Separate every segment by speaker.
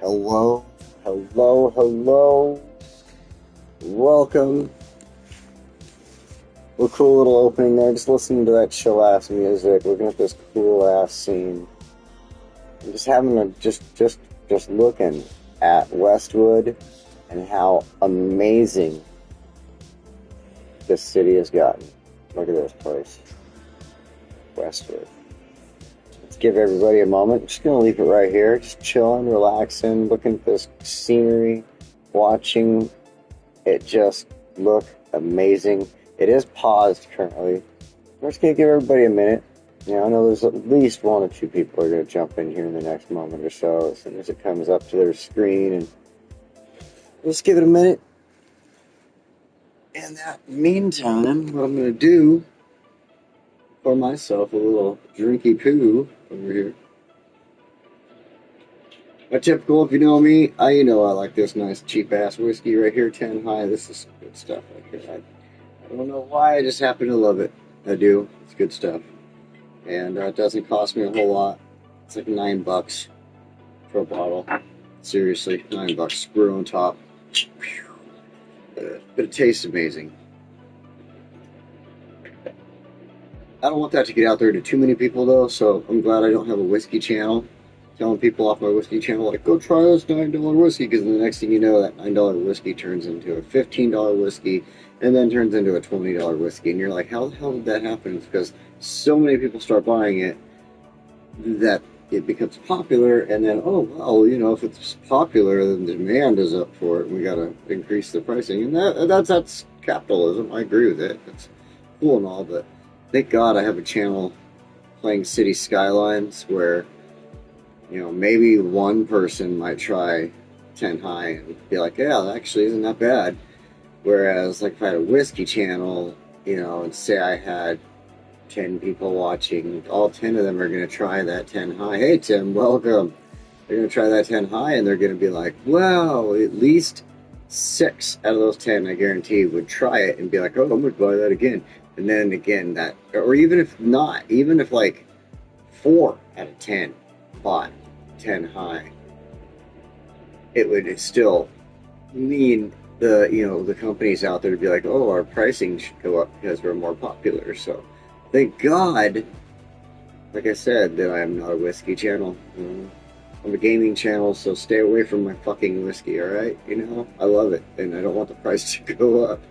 Speaker 1: Hello, hello. Welcome. A cool little opening there. Just listening to that chill ass music, looking at this cool ass scene. I'm just having a just looking at Westwood and how amazing this city has gotten. Look at this place, Westwood. Let's give everybody a moment. I'm just gonna leave it right here, just chilling, relaxing, looking at this scenery, watching it just look amazing. It is paused currently. I'm just gonna give everybody a minute. I know there's at least one or two people are gonna jump in here in the next moment or so as soon as it comes up to their screen, and let's give it a minute. In that meantime, what I'm gonna do for myself a little drinky poo over here. My typical, if you know me, I like this nice cheap ass whiskey right here, 10 high. This is good stuff right here. I don't know why, I just happen to love it. I do. It's good stuff. And it doesn't cost me a whole lot. It's like $9 for a bottle. Seriously, $9. Screw on top. But it tastes amazing. I don't want that to get out there to too many people though, so I'm glad I don't have a whiskey channel. Telling people off my whiskey channel, like, go try this $9 whiskey, because the next thing you know, that $9 whiskey turns into a $15 whiskey, and then turns into a $20 whiskey, and you're like, how the hell did that happen? It's because so many people start buying it that it becomes popular, and then, oh, well, if it's popular, then the demand is up for it, and we gotta increase the pricing, and that's capitalism. I agree with it. It's cool and all, but thank God I have a channel playing City Skylines where maybe one person might try 10 high and be like, yeah, that actually isn't that bad. Whereas, like, if I had a whiskey channel, and say I had 10 people watching, all 10 of them are going to try that 10 high. Hey, Tim, welcome. They're going to try that 10 high, and they're going to be like, wow, at least 6 out of those 10, I guarantee, would try it and be like, oh, I'm going to buy that again. And then again, or even if not, even if like 4 out of 10 bought 10 high, it would still mean the companies out there to be like, oh, our pricing should go up because we're more popular. So thank God, like I said, that I am not a whiskey channel. I'm a gaming channel, so stay away from my fucking whiskey, alright? I love it, and I don't want the price to go up.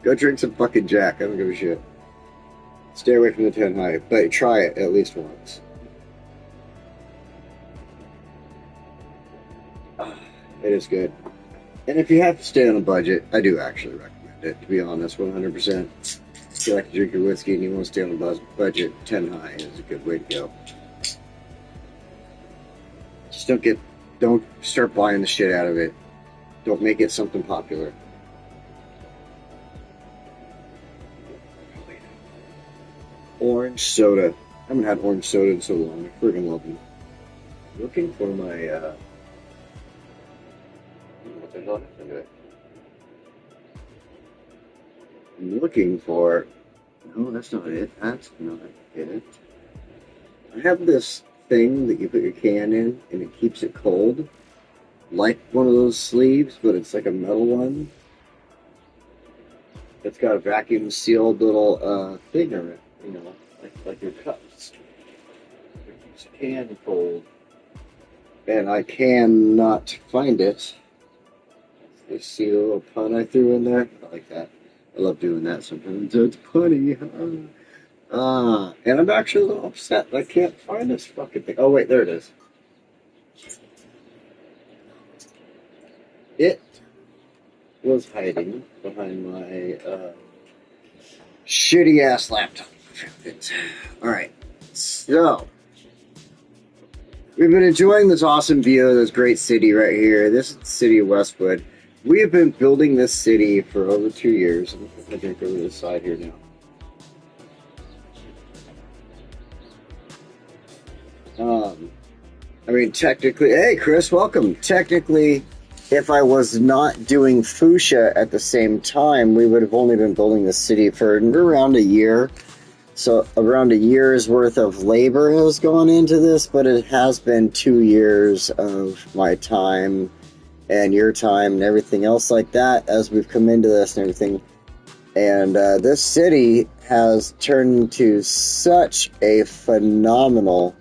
Speaker 1: Go drink some fucking Jack, I don't give a shit. Stay away from the 10 high, but try it at least once. It is good. And if you have to stay on a budget, I do actually recommend it, to be honest, 100%. If you like to drink your whiskey and you want to stay on a budget, 10 high is a good way to go. Just don't start buying the shit out of it. Don't make it something popular. Orange soda. I haven't had orange soda in so long. I friggin' love them. Looking for my, what the hell happened to it? I'm looking for... No, that's not it. That's not it. I have this thing that you put your can in, and it keeps it cold. Like one of those sleeves, but it's like a metal one. It's got a vacuum-sealed little thing on it. Like your cups. It keeps the can cold. And I cannot find it. You see a little pun I threw in there? I like that. I love doing that sometimes. It's punny. And I'm actually a little upset that I can't find this fucking thing. Oh, wait, there it is. It was hiding behind my shitty-ass laptop. Alright, so we've been enjoying this awesome view of this great city right here. This is the city of Westwood. We have been building this city for over 2 years. I'm going to drink over this side here now. I mean, technically, hey Chris, welcome. Technically, if I was not doing Fuchsia at the same time, we would have only been building the city for around a year. So around a year's worth of labor has gone into this, but it has been 2 years of my time and your time and everything else like that as we've come into this and everything. And this city has turned into such a phenomenally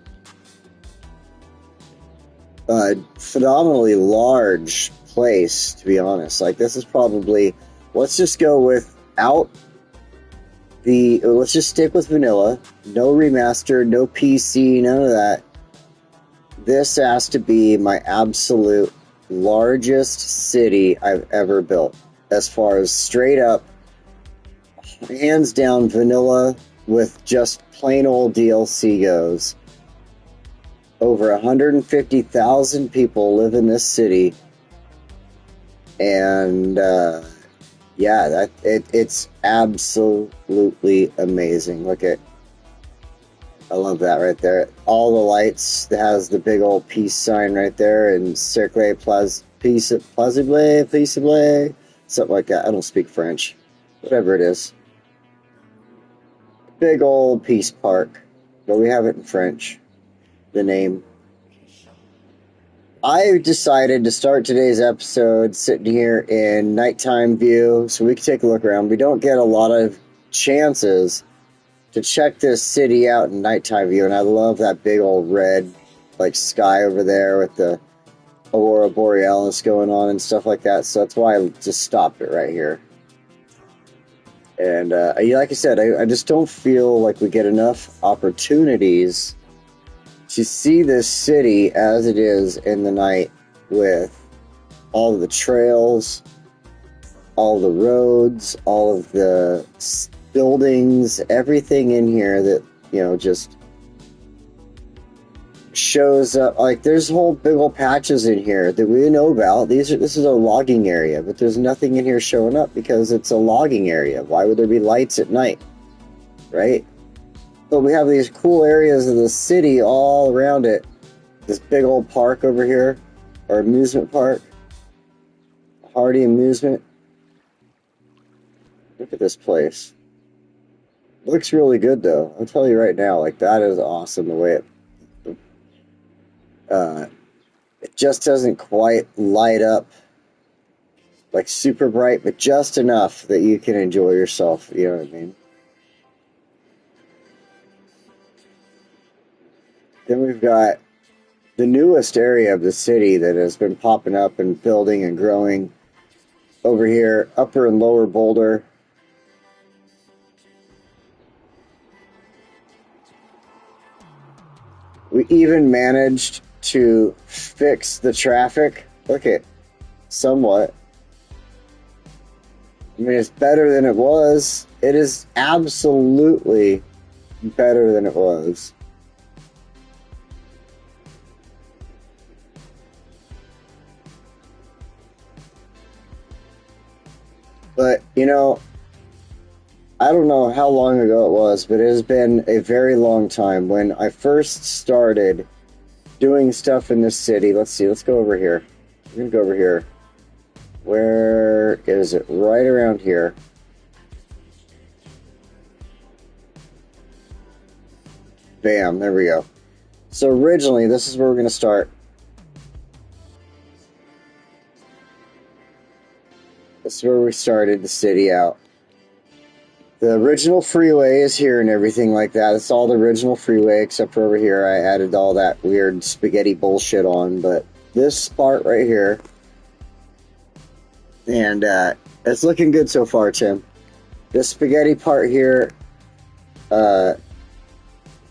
Speaker 1: large place, to be honest. Like, this is probably, let's just go without let's just stick with vanilla. No remaster, no PC, none of that. This has to be my absolute largest city I've ever built. As far as straight up, hands down vanilla with just plain old DLC goes. Over 150,000 people live in this city. And, yeah, it's absolutely amazing. I love that right there. All the lights, it has the big old peace sign right there, and Cercle Plaisible, something like that. I don't speak French. Whatever it is. Big old peace park, but we have it in French. The name. I decided to start today's episode sitting here in nighttime view so we can take a look around. We don't get a lot of chances to check this city out in nighttime view, and I love that big old red sky over there with the Aurora Borealis going on and stuff like that. So that's why I just stopped it right here. And like I said, I just don't feel like we get enough opportunities to see this city as it is in the night, with all of the trails, all the roads, all of the buildings, everything in here that, just shows up. Like, there's whole big old patches in here that we know about. This is a logging area, but there's nothing in here showing up because it's a logging area. Why would there be lights at night, right? But we have these cool areas of the city all around it. This big old park over here, or amusement park, Hardy Amusement. Look at this place. Looks really good, though. I'll tell you right now, that is awesome the way it just doesn't quite light up super bright, but just enough that you can enjoy yourself. You know what I mean? Then we've got the newest area of the city that has been popping up and building and growing over here, Upper and Lower Boulder. We even managed to fix the traffic. Look at, somewhat. I mean, it's better than it was. It is absolutely better than it was. But, I don't know how long ago it was, but it has been a very long time. When I first started doing stuff in this city, let's see, let's go over here. We're going to go over here. Where is it? Right around here. Bam, there we go. So originally, this is where we're going to start. This is where we started the city out. The original freeway is here and everything like that. It's all the original freeway, except for over here. I added all that weird spaghetti bullshit on. But this part right here, and it's looking good so far, Tim. This spaghetti part here,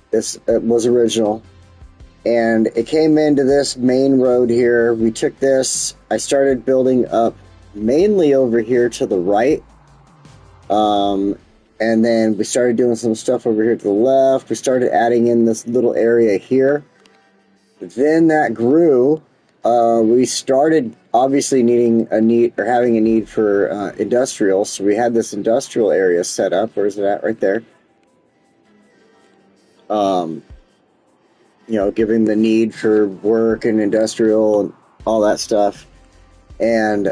Speaker 1: this was original. And it came into this main road here. We took this. I started building up mainly over here to the right. And then we started doing some stuff over here to the left. We started adding in this little area here. Then that grew. We started obviously having a need for industrial. So we had this industrial area set up. Where's it at? Right there. Giving the need for work and industrial and all that stuff. And,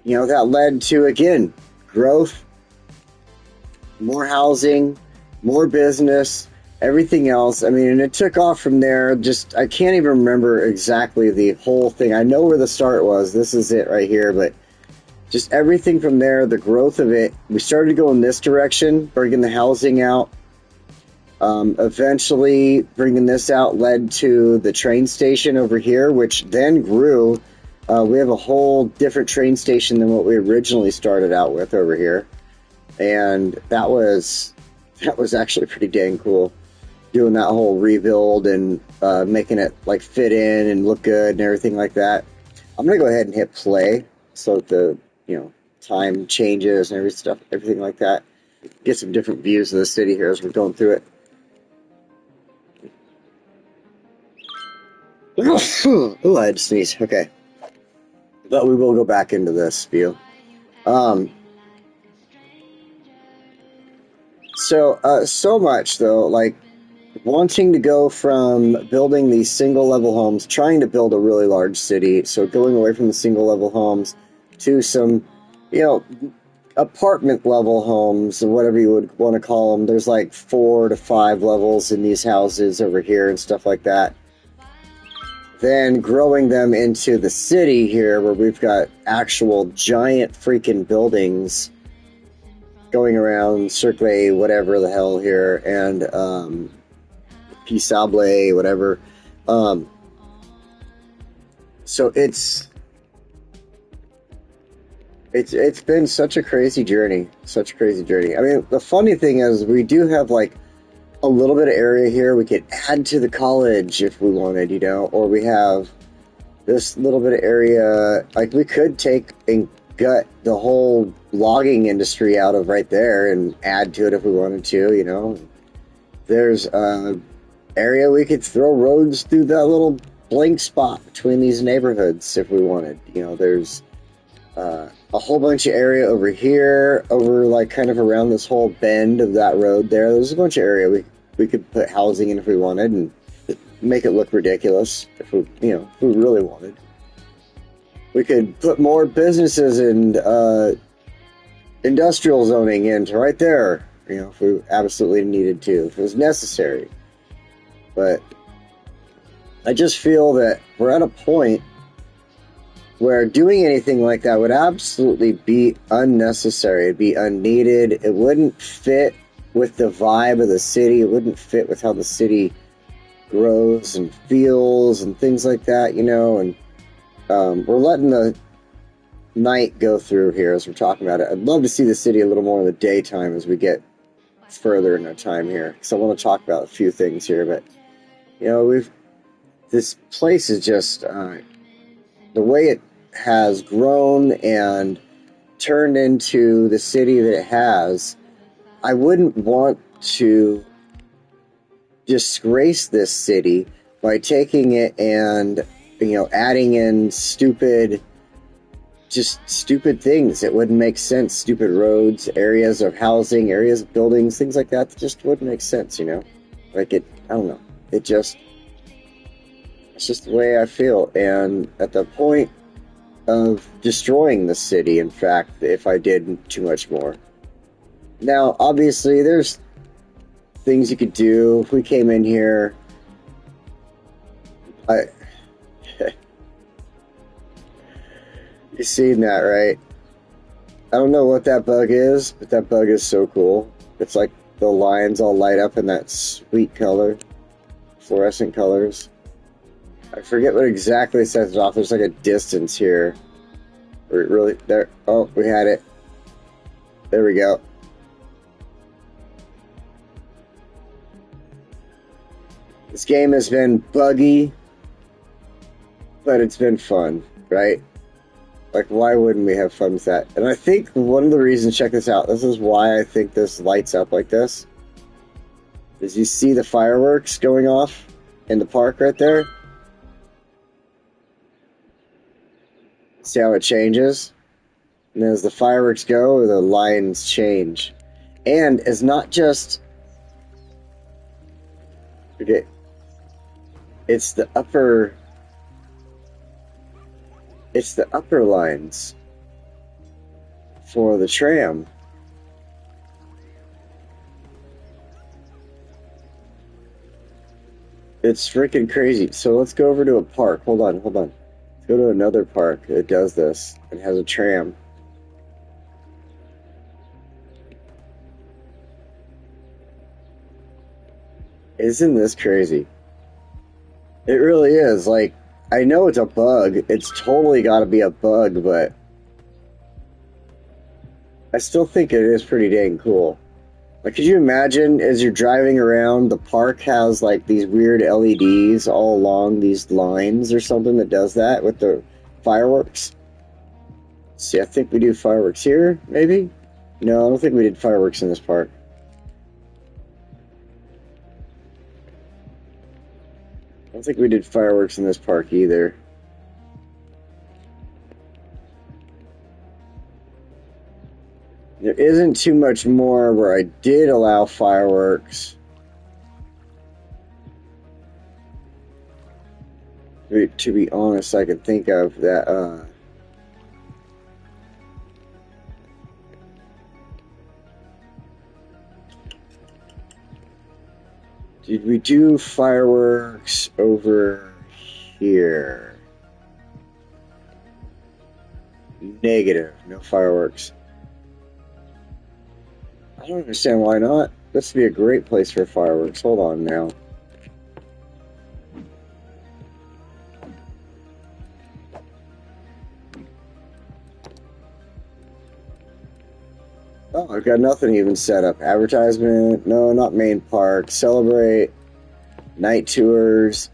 Speaker 1: that led to, again, growth more housing, more business, everything else. I mean, and it took off from there. Just, I can't even remember exactly the whole thing. I know where the start was. This is it right here, but just everything from there, the growth of it. We started to go in this direction, bringing the housing out. Eventually, bringing this out led to the train station over here, which then grew. We have a whole different train station than what we originally started out with over here, and that was actually pretty dang cool. Doing that whole rebuild and making it like fit in and look good and everything like that. I'm gonna go ahead and hit play so that the time changes and everything like that. Get some different views of the city here as we're going through it. Oh, I had to sneeze. Okay. But we will go back into this view. So much, though, like, wanting to go from building these single-level homes, trying to build a really large city, so going away from the single-level homes to some, apartment-level homes, or whatever you would want to call them. There's like 4 to 5 levels in these houses over here and stuff like that. Then growing them into the city here, where we've got actual giant freaking buildings going around, Circle, whatever the hell here, and Pisable, whatever. So it's been such a crazy journey, I mean, the funny thing is we do have like a little bit of area here we could add to the college if we wanted, or we have this little bit of area, like we could take and gut the whole logging industry out of right there and add to it if we wanted to, There's area we could throw roads through that little blank spot between these neighborhoods if we wanted. There's a whole bunch of area over here, over like kind of around this whole bend of that road there. There's a bunch of area we could put housing in if we wanted and make it look ridiculous if we really wanted. We could put more businesses and industrial zoning into right there, if we absolutely needed to, if it was necessary. But I just feel that we're at a point where doing anything like that would absolutely be unnecessary. It'd be unneeded. It wouldn't fit with the vibe of the city. It wouldn't fit with how the city grows and feels and things like that, and we're letting the night go through here as we're talking about it. I'd love to see the city a little more in the daytime as we get further in our time here, because I want to talk about a few things here. But this place is just the way it has grown and turned into the city that it has. I wouldn't want to disgrace this city by taking it and adding in stupid things that wouldn't make sense. Stupid roads, areas of housing, areas of buildings, things like that just wouldn't make sense, Like I don't know. It's just the way I feel. And at the point of destroying the city, in fact, if I did too much more. Now, obviously, there's things you could do. If we came in here, you've seen that, right? I don't know what that bug is, but that bug is so cool. It's like the lines all light up in that sweet color, fluorescent colors. I forget what exactly sets it off. There's like a distance here. Really, there. Oh, we had it. There we go. This game has been buggy, but it's been fun, right? Like, why wouldn't we have fun with that? And I think one of the reasons, check this out, this is why I think this lights up like this, is you see the fireworks going off in the park right there? See how it changes? And as the fireworks go, the lines change. And it's not just... Okay. It's the upper lines for the tram. It's freaking crazy. So let's go over to a park. Hold on, hold on. Let's go to another park that does this and has a tram. Isn't this crazy? It really is. Like, I know it's a bug. It's totally got to be a bug, but I still think it is pretty dang cool. Like, could you imagine as you're driving around, the park has like these weird LEDs all along these lines or something that does that with the fireworks? See, I think we do fireworks here, maybe? No, I don't think we did fireworks in this park. I don't think we did fireworks in this park either. There isn't too much more where I did allow fireworks. To be honest, I could think of that. Did we do fireworks over here? Negative, no fireworks. I don't understand why not. This would be a great place for fireworks. Hold on now. Oh, I've got nothing even set up. Advertisement, no, not main park. Celebrate, night tours,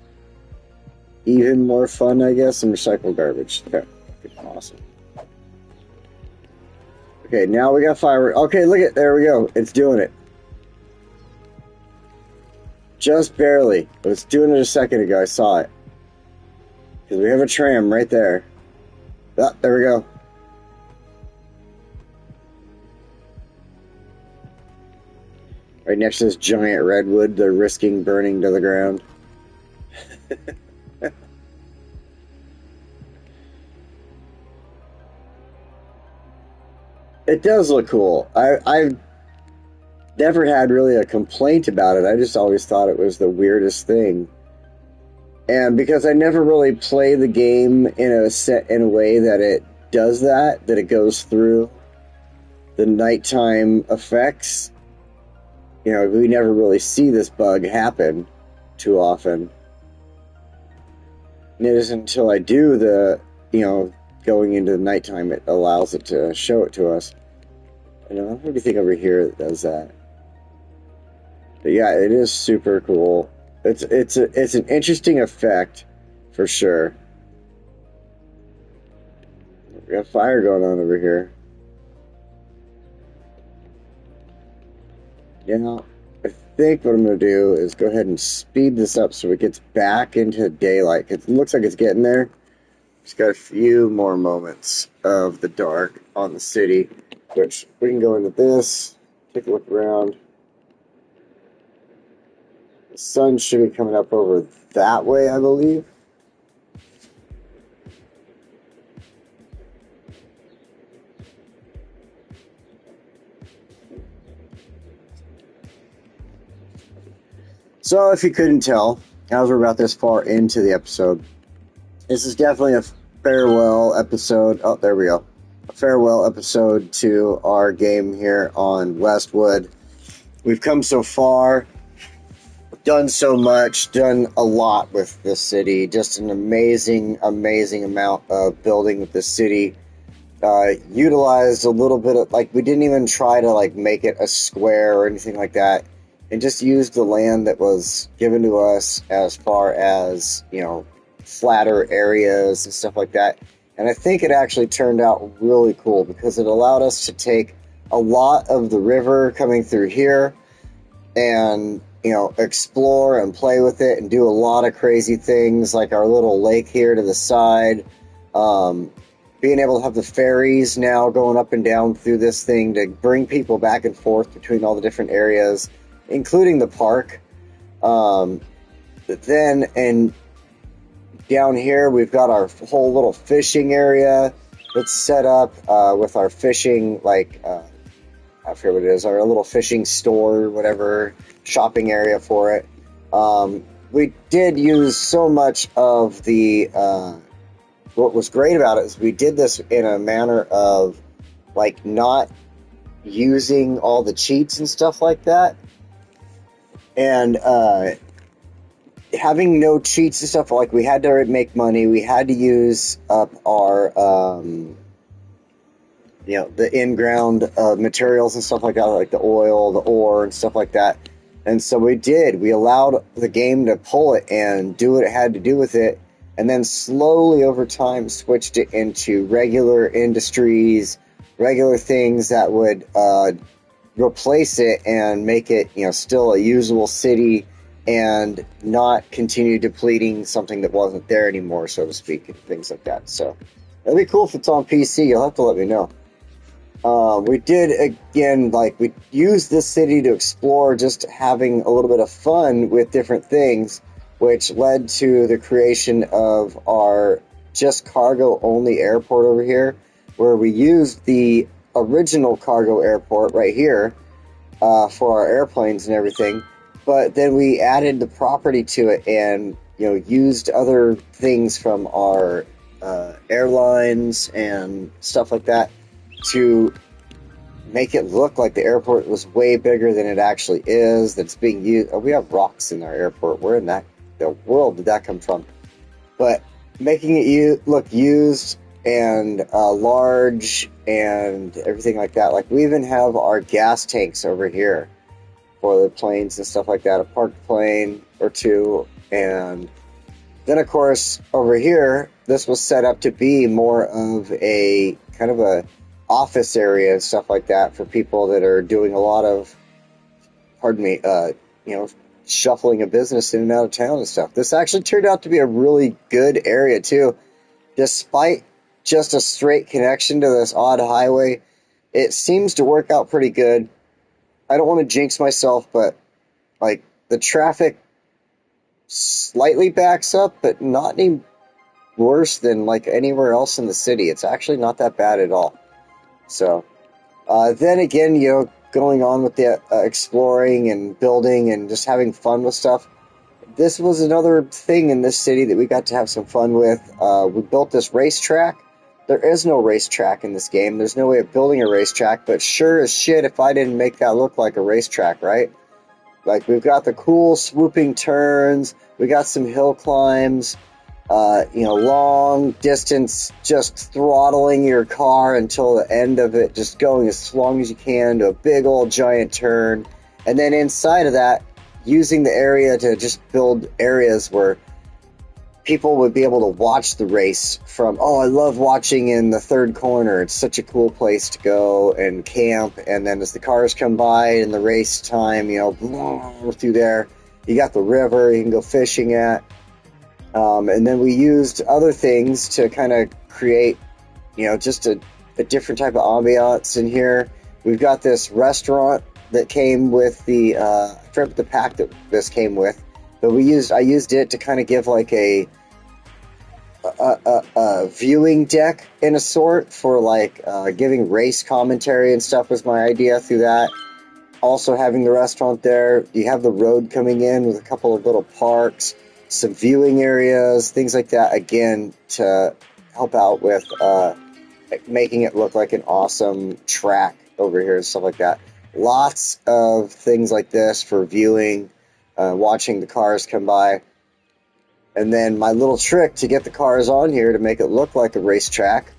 Speaker 1: even more fun, I guess, and recycle garbage. Okay, awesome. Okay, now we got fireworks. Okay, look at, there we go. It's doing it. Just barely, but it's doing it a second ago. I saw it. Because we have a tram right there. Ah, there we go. Right next to this giant redwood they're risking burning to the ground. It does look cool. I've never had really a complaint about it. I just always thought it was the weirdest thing. And because I never really play the game in a way that it does that it goes through the nighttime effects, you know, we never really see this bug happen too often. And it isn't until I do the, you know, going into the nighttime it allows it to show it to us. I don't know anything over here that does that. But yeah, it is super cool. It's an interesting effect for sure. We got fire going on over here. Yeah, I think what I'm going to do is go ahead and speed this up so it gets back into daylight. It looks like it's getting there. Just got a few more moments of the dark on the city, which we can go into this, take a look around. The sun should be coming up over that way, I believe. So if you couldn't tell, as we're about this far into the episode, this is definitely a farewell episode. Oh, there we go. A farewell episode to our game here on Westwood. We've come so far, done so much, done a lot with this city. Just an amazing, amazing amount of building with this city. Utilized a little bit of, like, we didn't even try to, like, make it a square or anything like that. And just used the land that was given to us as far as, you know, flatter areas and stuff like that. And I think it actually turned out really cool because it allowed us to take a lot of the river coming through here and, you know, explore and play with it and do a lot of crazy things like our little lake here to the side. Being able to have the ferries now going up and down through this thing to bring people back and forth between all the different areas, including the park. But then, and down here, we've got our whole little fishing area that's set up with our fishing, like, I forget what it is, our little fishing store, whatever, shopping area for it. we did use so much of the. What was great about it is we did this in a manner of like not using all the cheats and stuff like that, and having no cheats and stuff. Like we had to make money, we had to use up our the in-ground materials and stuff like that, like the oil, the ore, and stuff like that. And so we allowed the game to pull it and do what it had to do with it, and then slowly over time switched it into regular industries, regular things that would replace it and make it still a usable city, and not continue depleting something that wasn't there anymore, so to speak, and things like that. So it'd be cool if it's on PC. You'll have to let me know. We did, again, like, we used this city to explore, just having a little bit of fun with different things, which led to the creation of our just cargo-only airport over here, where we used the original cargo airport right here for our airplanes and everything, but then we added the property to it and, used other things from our airlines and stuff like that to make it look like the airport was way bigger than it actually is. That's being used. Oh, we have rocks in our airport. Where in the world did that come from? But making it look used and large and everything like that. Like we even have our gas tanks over here for the planes and stuff like that. A parked plane or two, and then of course over here, this was set up to be more of a kind of a office area and stuff like that for people that are doing a lot of, shuffling a business in and out of town and stuff. This actually turned out to be a really good area too. Despite just a straight connection to this odd highway, it seems to work out pretty good. I don't want to jinx myself, but like the traffic slightly backs up, but not any worse than like anywhere else in the city. It's actually not that bad at all. So, then again, going on with the exploring and building and just having fun with stuff. This was another thing in this city that we got to have some fun with. We built this racetrack. There is no racetrack in this game. There's no way of building a racetrack, but sure as shit if I didn't make that look like a racetrack, right? Like, we've got the cool swooping turns. We got some hill climbs. Long distance, just throttling your car until the end of it, just going as long as you can to a big old giant turn. And then inside of that, using the area to just build areas where people would be able to watch the race from, I love watching in the third corner. It's such a cool place to go and camp. And then as the cars come by in the race time, through there, you got the river you can go fishing at. And then we used other things to kind of create, just a different type of ambiance in here. We've got this restaurant that came with the, I forget the pack that this came with, but I used it to kind of give like a viewing deck in a sort for like giving race commentary and stuff was my idea through that. Also having the restaurant there, you have the road coming in with a couple of little parks, some viewing areas, things like that, again, to help out with making it look like an awesome track over here and stuff like that. Lots of things like this for viewing, watching the cars come by. And then my little trick to get the cars on here to make it look like a racetrack,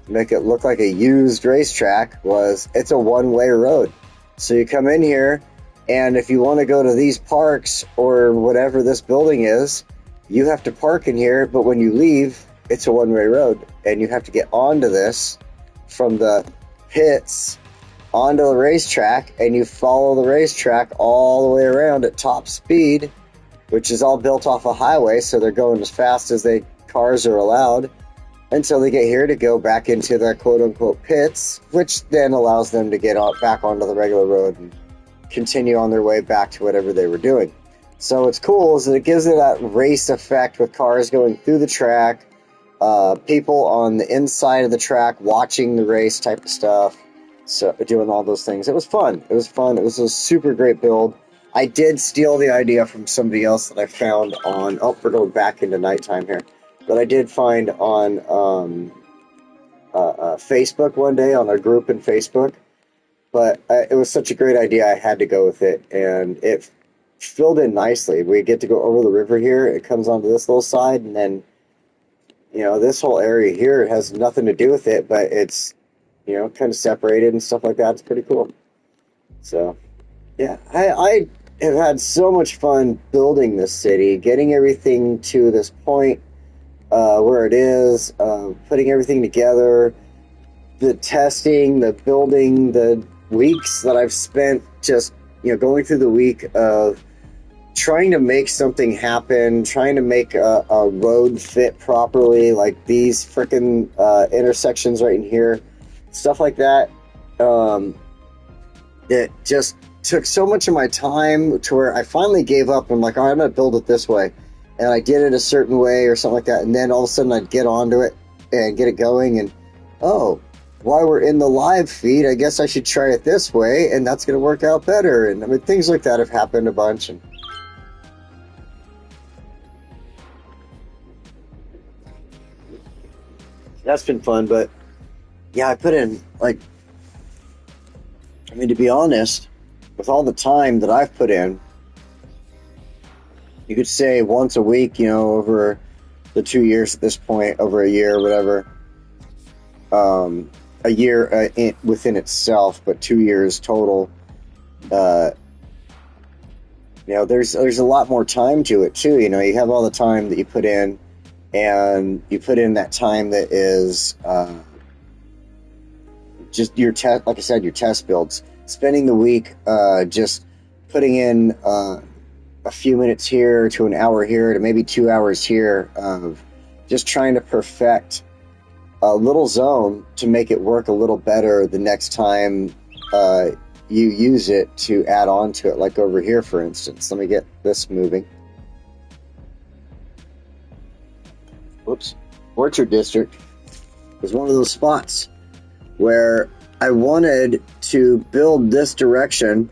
Speaker 1: make it look like a used racetrack, was it's a one-way road. So you come in here, and if you want to go to these parks or whatever this building is, you have to park in here, but when you leave, it's a one-way road, and you have to get onto this from the pits onto the racetrack, and you follow the racetrack all the way around at top speed, which is all built off a highway, so they're going as fast as cars are allowed until they get here to go back into the quote-unquote pits, which then allows them to get back onto the regular road and continue on their way back to whatever they were doing. So what's cool is that it gives it that race effect with cars going through the track, people on the inside of the track watching the race type of stuff, so doing all those things. It was fun. It was a super great build. I did steal the idea from somebody else that I found on. Oh, we're going back into nighttime here. But I did find on Facebook one day on a group in Facebook. But it was such a great idea, I had to go with it, and it filled in nicely. We get to go over the river here. It comes onto this little side, and then this whole area here, it has nothing to do with it, but it's kind of separated and stuff like that. It's pretty cool. So yeah, I have had so much fun building this city, getting everything to this point where it is, putting everything together, the testing, the building, the weeks that I've spent just going through the week of trying to make something happen, trying to make a road fit properly, like these freaking intersections right in here, stuff like that. It just took so much of my time to where I finally gave up. I'm like, all right, I'm going to build it this way. And I did it a certain way or something like that. And then all of a sudden I'd get onto it and get it going. And, oh, while we're in the live feed, I guess I should try it this way. And that's going to work out better. And I mean, things like that have happened a bunch. And that's been fun. But, yeah, I put in, like, I mean, to be honest, with all the time that I've put in, you could say once a week, over the 2 years at this point, over a year or whatever. A year within itself, but 2 years total. There's a lot more time to it too. You have all the time that you put in, and you put in that time that is just your test. Like I said, your test builds. Spending the week just putting in a few minutes here to an hour here to maybe 2 hours here of just trying to perfect a little zone to make it work a little better the next time you use it to add on to it. Like over here, for instance. Let me get this moving. Whoops. Orchard District was one of those spots where I wanted to build this direction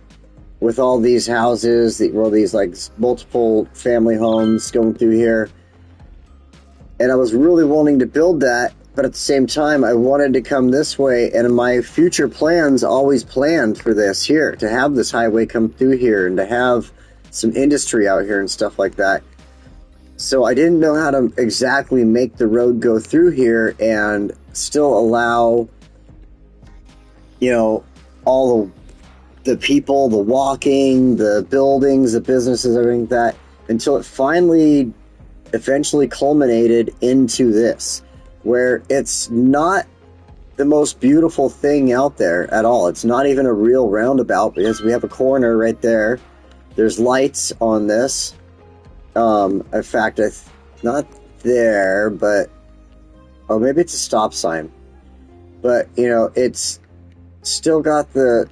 Speaker 1: with all these houses, these like multiple family homes going through here. And I was really wanting to build that, but at the same time, I wanted to come this way. And my future plans always planned for this here, to have this highway come through here and to have some industry out here and stuff like that. So I didn't know how to exactly make the road go through here and still allow all the people, the walking, the buildings, the businesses, everything like that, until it finally eventually culminated into this, where it's not the most beautiful thing out there at all. It's not even a real roundabout because we have a corner right there. There's lights on this. In fact, not there, but maybe it's a stop sign. But it's still got the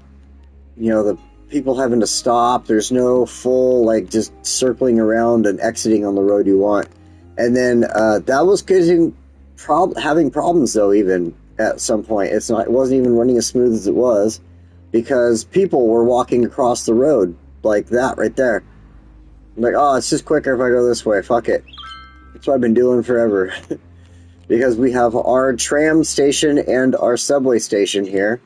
Speaker 1: people having to stop. There's no full just circling around and exiting on the road you want. And then that was having problems though. Even at some point, it wasn't even running as smooth as it was because people were walking across the road like that right there. I'm like, oh, it's just quicker if I go this way. Fuck it. That's what I've been doing forever. Because we have our tram station and our subway station here.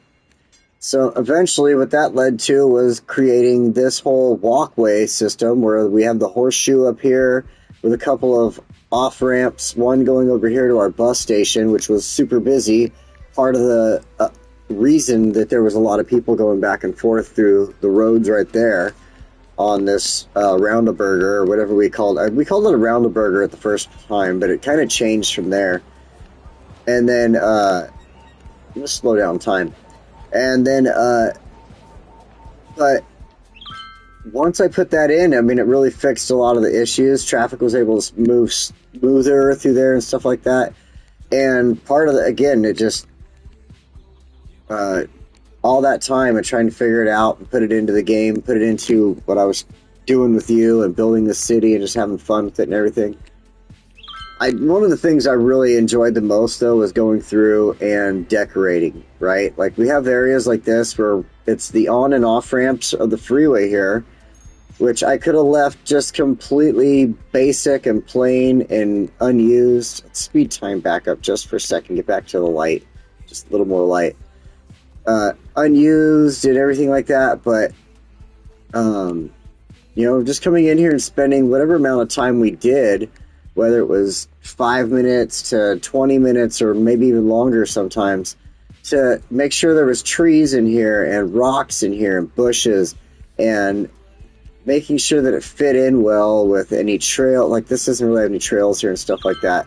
Speaker 1: So eventually what that led to was creating this whole walkway system where we have the horseshoe up here with a couple of off-ramps, one going over here to our bus station, which was super busy. Part of the reason that there was a lot of people going back and forth through the roads right there on this roundaburger or whatever we called it. We called it a roundaburger at the first time, but it kind of changed from there. And then, let's slow down time. And then, but once I put that in, I mean, it really fixed a lot of the issues. Traffic was able to move smoother through there and stuff like that. And part of the, again, it just, all that time of trying to figure it out and put it into the game, put it into what I was doing with you and building the city and just having fun with it and everything. One of the things I really enjoyed the most, though, was going through and decorating, right? Like, we have areas like this where it's the on and off ramps of the freeway here which I could have left just completely basic and plain and unused. Speed time back up just for a second, get back to the light, just a little more light. Unused and everything like that, but just coming in here and spending whatever amount of time we did, whether it was 5 minutes to 20 minutes or maybe even longer sometimes, to make sure there was trees in here and rocks in here and bushes, and making sure that it fit in well with any trail. Like, this doesn't really have any trails here and stuff like that,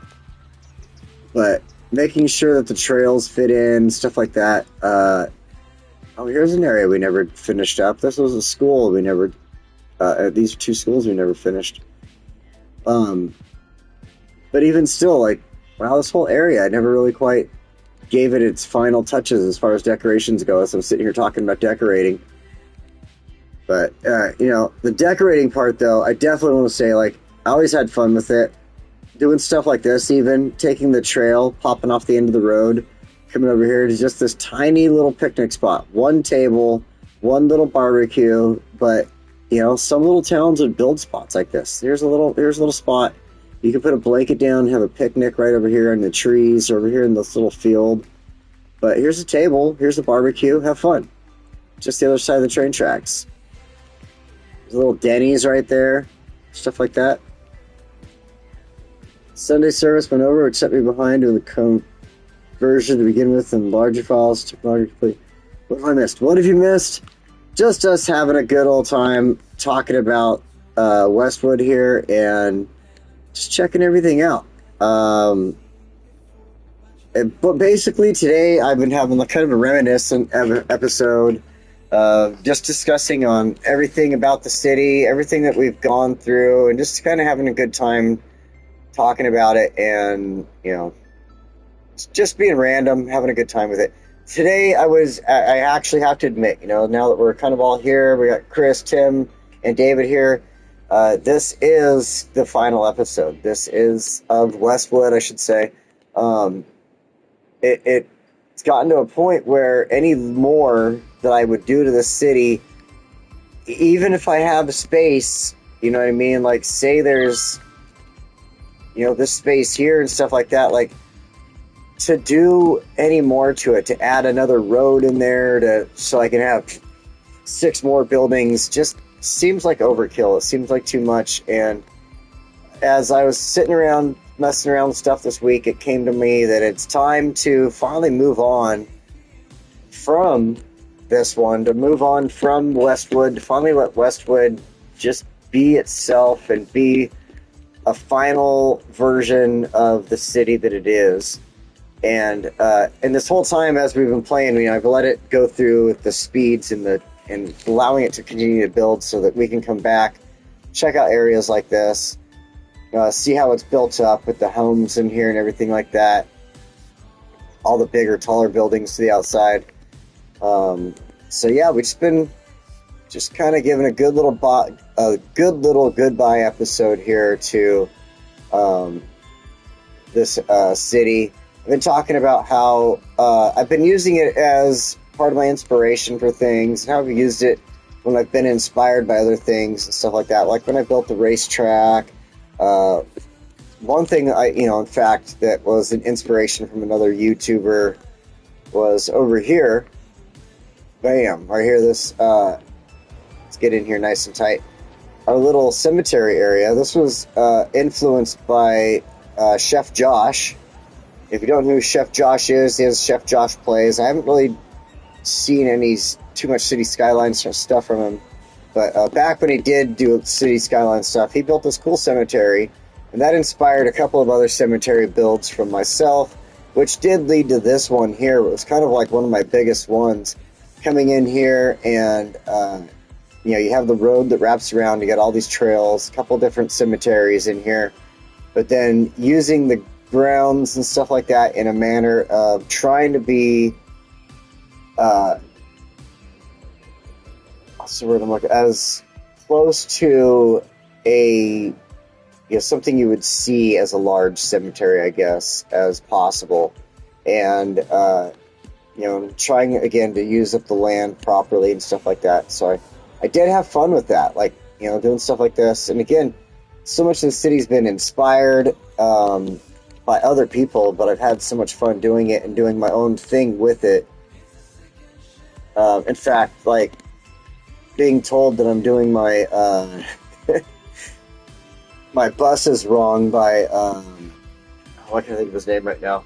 Speaker 1: but making sure that the trails fit in, stuff like that. Here's an area we never finished up. This was a school we never... these are 2 schools we never finished. But even still, like, wow, this whole area, I never really quite gave it its final touches as far as decorations go, as I'm sitting here talking about decorating. But, the decorating part, though, I definitely want to say, like, I always had fun with it. Doing stuff like this, even taking the trail, popping off the end of the road, coming over here to just this tiny little picnic spot. 1 table, 1 little barbecue, but, some little towns would build spots like this. Here's a little spot. You can put a blanket down, have a picnic right over here in the trees, or over here in this little field. But here's a table, here's a barbecue, have fun. Just the other side of the train tracks. There's a little Denny's right there, stuff like that. Sunday service went over, it set me behind doing the conversion to begin with and larger files to larger complete. What have I missed? What have you missed? Just us having a good old time talking about Westwood here and just checking everything out. But basically today I've been having kind of a reminiscent episode of just discussing on everything about the city, everything that we've gone through, and just kind of having a good time talking about it, and just being random, having a good time with it. Today I actually have to admit, now that we're kind of all here, we got Chris, Tim, and David here. This is the final episode. This is of Westwood, I should say. It's gotten to a point where any more that I would do to the city, even if I have a space, you know what I mean? Like, say there's, this space here and stuff like that, like, to do any more to it, to add another road in there so I can have 6 more buildings, just seems like overkill. It seems like too much. And as I was sitting around messing around with stuff this week, it came to me that it's time to finally move on from this one, to move on from Westwood, to finally let Westwood just be itself and be a final version of the city that it is. And this whole time as we've been playing, I've let it go through with the speeds and allowing it to continue to build so that we can come back, check out areas like this, see how it's built up with the homes in here and everything like that, all the bigger, taller buildings to the outside. So yeah, we've just been kind of giving a good little goodbye episode here to this city. I've been talking about how I've been using it as part of my inspiration for things, and how I've used it when I've been inspired by other things and stuff like that. Like when I built the racetrack. One thing in fact, that was an inspiration from another YouTuber was over here. Bam! Right here, this. Let's get in here nice and tight. Our little cemetery area. This was influenced by Chef Josh. If you don't know who Chef Josh is, he has Chef Josh Plays. I haven't really seen too much City Skylines stuff from him. But back when he did do City Skyline stuff, he built this cool cemetery. And that inspired a couple of other cemetery builds from myself, which did lead to this one here. It was kind of like one of my biggest ones. Coming in here and, you have the road that wraps around. You got all these trails, a couple different cemeteries in here. But then using the grounds and stuff like that in a manner of trying to be what's the word I'm looking, as close to something you would see as a large cemetery, I guess, as possible. And trying again to use up the land properly and stuff like that. So I did have fun with that. Like, doing stuff like this. And again, so much of the city's been inspired by other people, but I've had so much fun doing it and doing my own thing with it. In fact, like being told that I'm doing my my bus is wrong by what can I think of his name right now?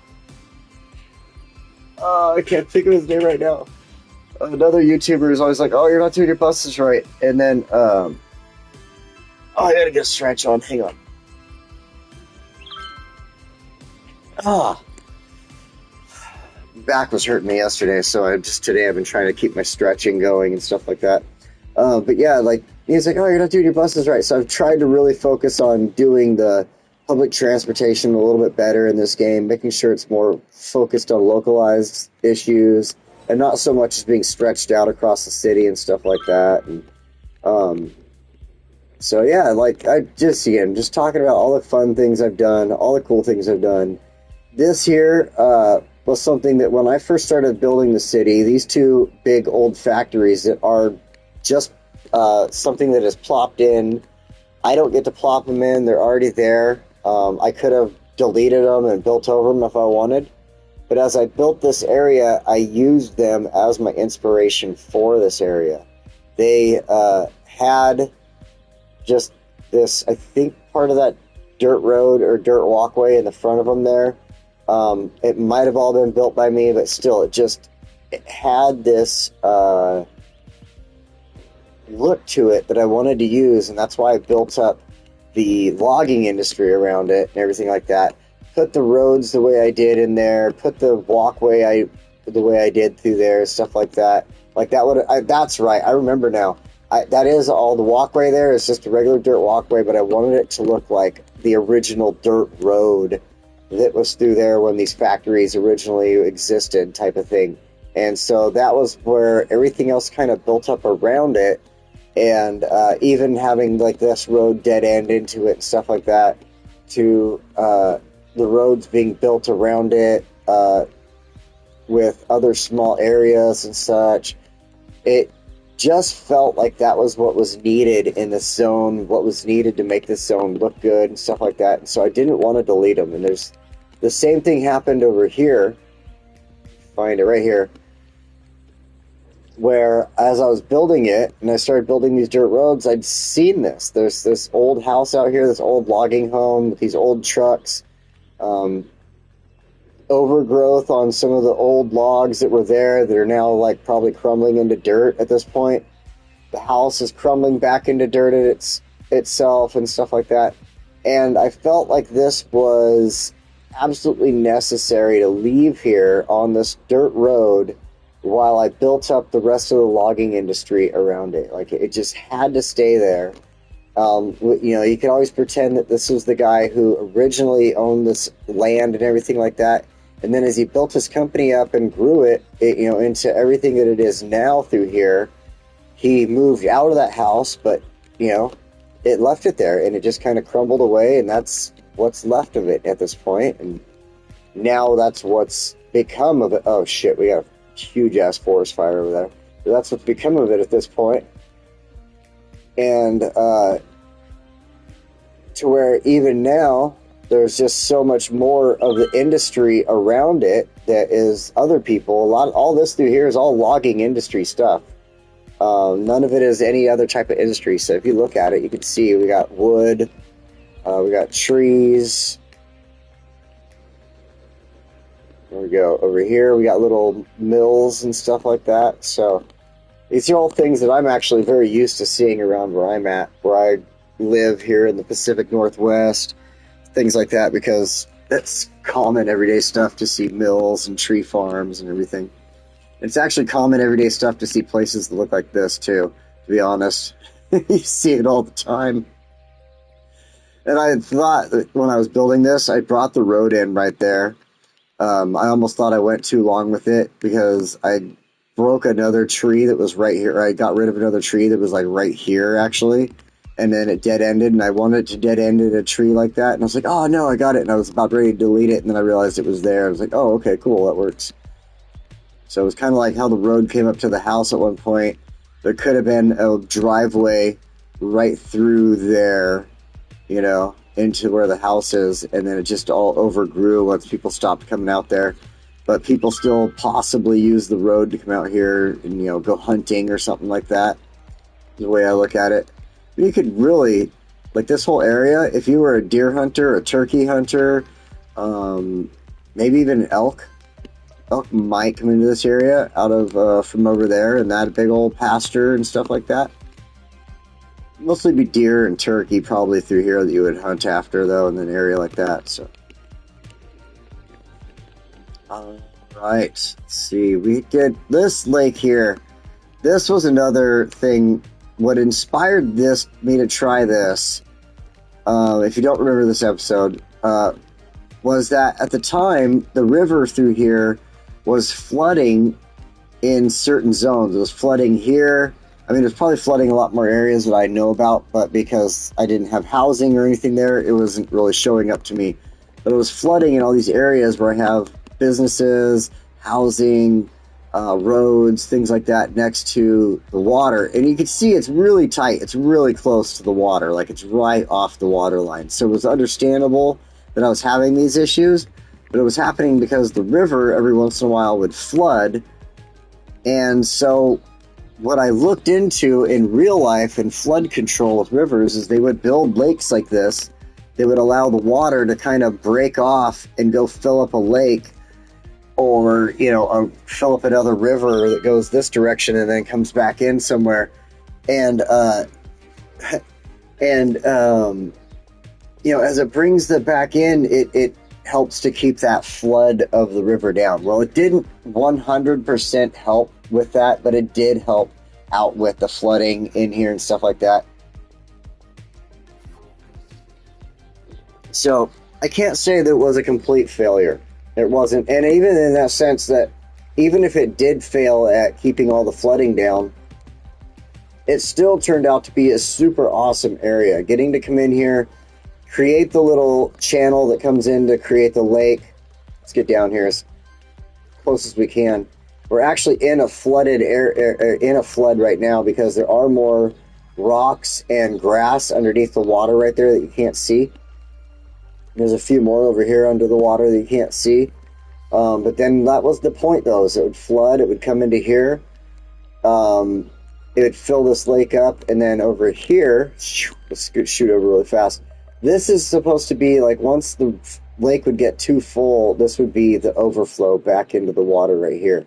Speaker 1: I can't think of his name right now. Another YouTuber is always like, "Oh, you're not doing your buses right," and then oh, I gotta get a stretch on. Hang on. Ah, back was hurting me yesterday, so today I've been trying to keep my stretching going and stuff like that. But yeah, like he's like, "Oh, you're not doing your buses right," so I've tried to really focus on doing the public transportation a little bit better in this game, making sure it's more focused on localized issues and not so much as being stretched out across the city and stuff like that. And so yeah, like I just talking about all the fun things I've done, all the cool things I've done. This here was something that when I first started building the city, these two big old factories that are just something that is plopped in. I don't get to plop them in; they're already there. I could have deleted them and built over them if I wanted. But as I built this area, I used them as my inspiration for this area. They had just this, I think, part of that dirt road or dirt walkway in the front of them there. It might have all been built by me, but still, it had this look to it that I wanted to use, and that's why I built up the logging industry around it and everything like that. Put the roads the way I did in there, put the walkway the way I did through there, stuff like that. Like that's right. I remember now. That is all the walkway there. It's just a regular dirt walkway, but I wanted it to look like the original dirt road that was through there when these factories originally existed, type of thing. And so that was where everything else kind of built up around it, and even having like this road dead end into it and stuff like that, to the roads being built around it with other small areas and such. It just felt like that was what was needed in the zone, what was needed to make this zone look good and stuff like that. And so I didn't want to delete them. And there's the same thing happened over here. Find it right here. Where as I was building it and I started building these dirt roads, I'd seen this. There's this old house out here, this old logging home with these old trucks. Overgrowth on some of the old logs that were there that are now like probably crumbling into dirt at this point. The house is crumbling back into dirt itself and stuff like that. And I felt like this was absolutely necessary to leave here on this dirt road while I built up the rest of the logging industry around it. Like it just had to stay there. You could always pretend that this was the guy who originally owned this land and everything like that. And then as he built his company up and grew it into everything that it is now through here, he moved out of that house, but, it left it there and it just kind of crumbled away, and that's what's left of it at this point. And now that's what's become of it. Oh shit, we got a huge ass forest fire over there. So that's what's become of it at this point. And to where even now, there's just so much more of the industry around it that is other people. All this through here is all logging industry stuff. None of it is any other type of industry. So if you look at it, you can see we got wood, we got trees. There we go. Over here, we got little mills and stuff like that. So these are all things that I'm actually very used to seeing around where I'm at, where I live here in the Pacific Northwest. Things like that, because that's common everyday stuff to see mills and tree farms and everything. It's actually common everyday stuff to see places that look like this too, to be honest. You see it all the time. And I had thought that when I was building this, I brought the road in right there. I almost thought I went too long with it because I broke another tree that was right here. I got rid of another tree that was like right here actually. And then it dead-ended, and I wanted to dead-end a tree like that. And I was like, oh, no, I got it. And I was about ready to delete it, and then I realized it was there. I was like, oh, okay, cool, that works. So it was kind of like how the road came up to the house at one point. There could have been a driveway right through there, you know, into where the house is, and then it just all overgrew once people stopped coming out there. But people still possibly use the road to come out here and, you know, go hunting or something like that, the way I look at it. You could really, like this whole area, if you were a deer hunter, a turkey hunter, maybe even an elk might come into this area out of from over there and that big old pasture and stuff like that. Mostly be deer and turkey probably through here that you would hunt after, though, in an area like that. So, all right, let's see. We did this lake here. This was another thing. What inspired me to try this, if you don't remember this episode, was that at the time the river through here was flooding in certain zones. It was flooding here. I mean, it was probably flooding a lot more areas that I know about, but because I didn't have housing or anything there, it wasn't really showing up to me. But it was flooding in all these areas where I have businesses, housing, roads, things like that next to the water. And you can see it's really tight. It's really close to the water. Like, it's right off the water line. So it was understandable that I was having these issues, but it was happening because the river every once in a while would flood. And so what I looked into in real life in flood control with rivers is they would build lakes like this. They would allow the water to kind of break off and go fill up a lake, or, you know, fill up another river that goes this direction and then comes back in somewhere. And, you know, as it brings the back in, it helps to keep that flood of the river down. Well, it didn't 100% help with that, but it did help out with the flooding in here and stuff like that. So I can't say that it was a complete failure. It wasn't. And even in that sense that even if it did fail at keeping all the flooding down, it still turned out to be a super awesome area. Getting to come in here, create the little channel that comes in to create the lake. Let's get down here as close as we can. We're actually in a flooded in a flood right now because there are more rocks and grass underneath the water right there that you can't see. There's a few more over here under the water that you can't see. But then that was the point, though, is it would flood, it would come into here. It would fill this lake up, and then over here, let's shoot over really fast. This is supposed to be, like, once the lake would get too full, this would be the overflow back into the water right here.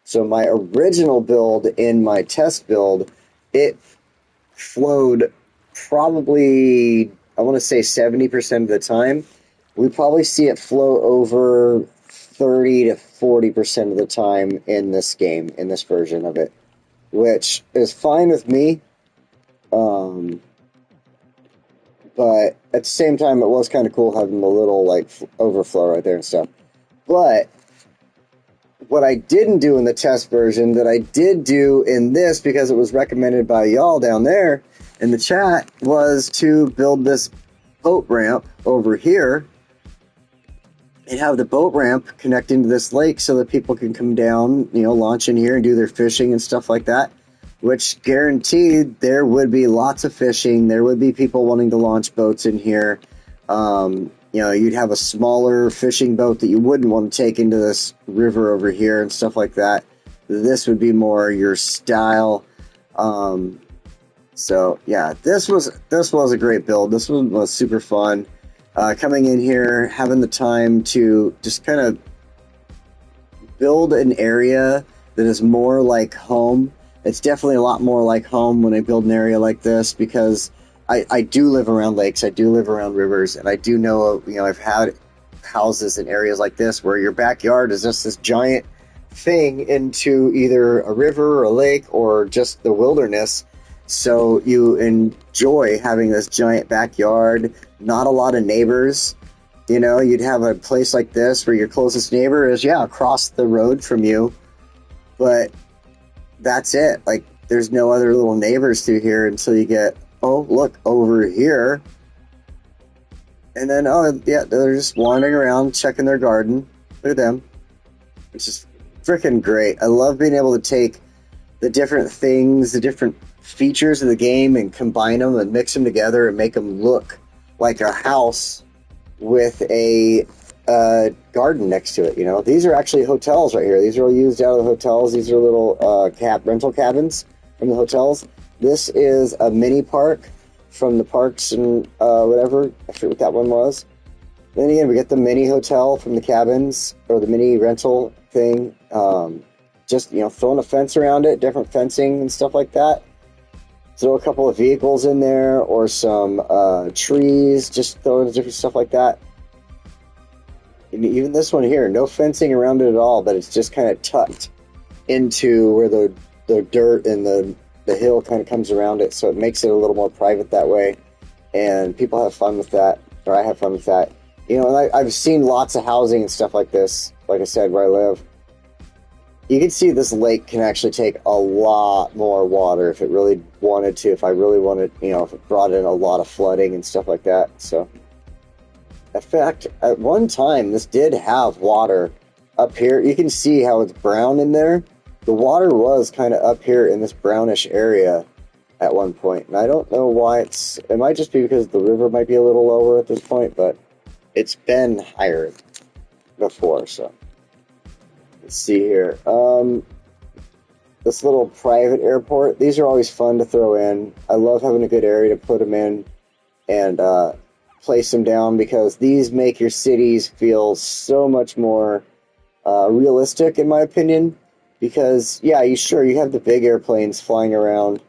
Speaker 1: So my original build in my test build, it flowed probably, I want to say 70% of the time. We probably see it flow over 30 to 40% of the time in this game, in this version of it, which is fine with me. But at the same time, it was kind of cool having the little, like, overflow right there and stuff. But what I didn't do in the test version that I did do in this, because it was recommended by y'all down there in the chat, was to build this boat ramp over here and have the boat ramp connect into this lake so that people can come down, you know, launch in here and do their fishing and stuff like that, which guaranteed there would be lots of fishing. There would be people wanting to launch boats in here. You know, you'd have a smaller fishing boat that you wouldn't want to take into this river over here and stuff like that. This would be more your style. So yeah, this was a great build. This one was super fun. Coming in here, having the time to just kind of build an area that is more like home. It's definitely a lot more like home when I build an area like this, because I do live around lakes, I do live around rivers, and I do know, you know, I've had houses in areas like this where your backyard is just this giant thing into either a river or a lake or just the wilderness. So you enjoy having this giant backyard, not a lot of neighbors. You know, you'd have a place like this where your closest neighbor is, yeah, across the road from you, but that's it. Like, there's no other little neighbors through here until you get, oh, look, over here. And then, oh, yeah, they're just wandering around, checking their garden. Look at them. It's just freaking great. I love being able to take the different things, the different features of the game and combine them and mix them together and make them look like a house with a garden next to it. You know, these are actually hotels right here. These are all used out of the hotels. These are little rental cabins from the hotels. This is a mini park from the parks and whatever. I forget what that one was. Then again, we get the mini hotel from the cabins or the mini rental thing. Just, you know, throwing a fence around it, different fencing and stuff like that. Throw a couple of vehicles in there or some trees, just throwing different stuff like that. And even this one here, no fencing around it at all, but it's just kind of tucked into where the dirt and the hill kind of comes around it, so it makes it a little more private that way. And people have fun with that, or I have fun with that. You know, and I've seen lots of housing and stuff like this, like I said, where I live. You can see this lake can actually take a lot more water if it really wanted to, if I really wanted, you know, if it brought in a lot of flooding and stuff like that. So, in fact, at one time, this did have water up here. You can see how it's brown in there. The water was kind of up here in this brownish area at one point. And I don't know why it might just be because the river might be a little lower at this point, but it's been higher before, so. Let's see here. This little private airport. These are always fun to throw in. I love having a good area to put them in and place them down because these make your cities feel so much more realistic, in my opinion. Because, yeah, you have the big airplanes flying around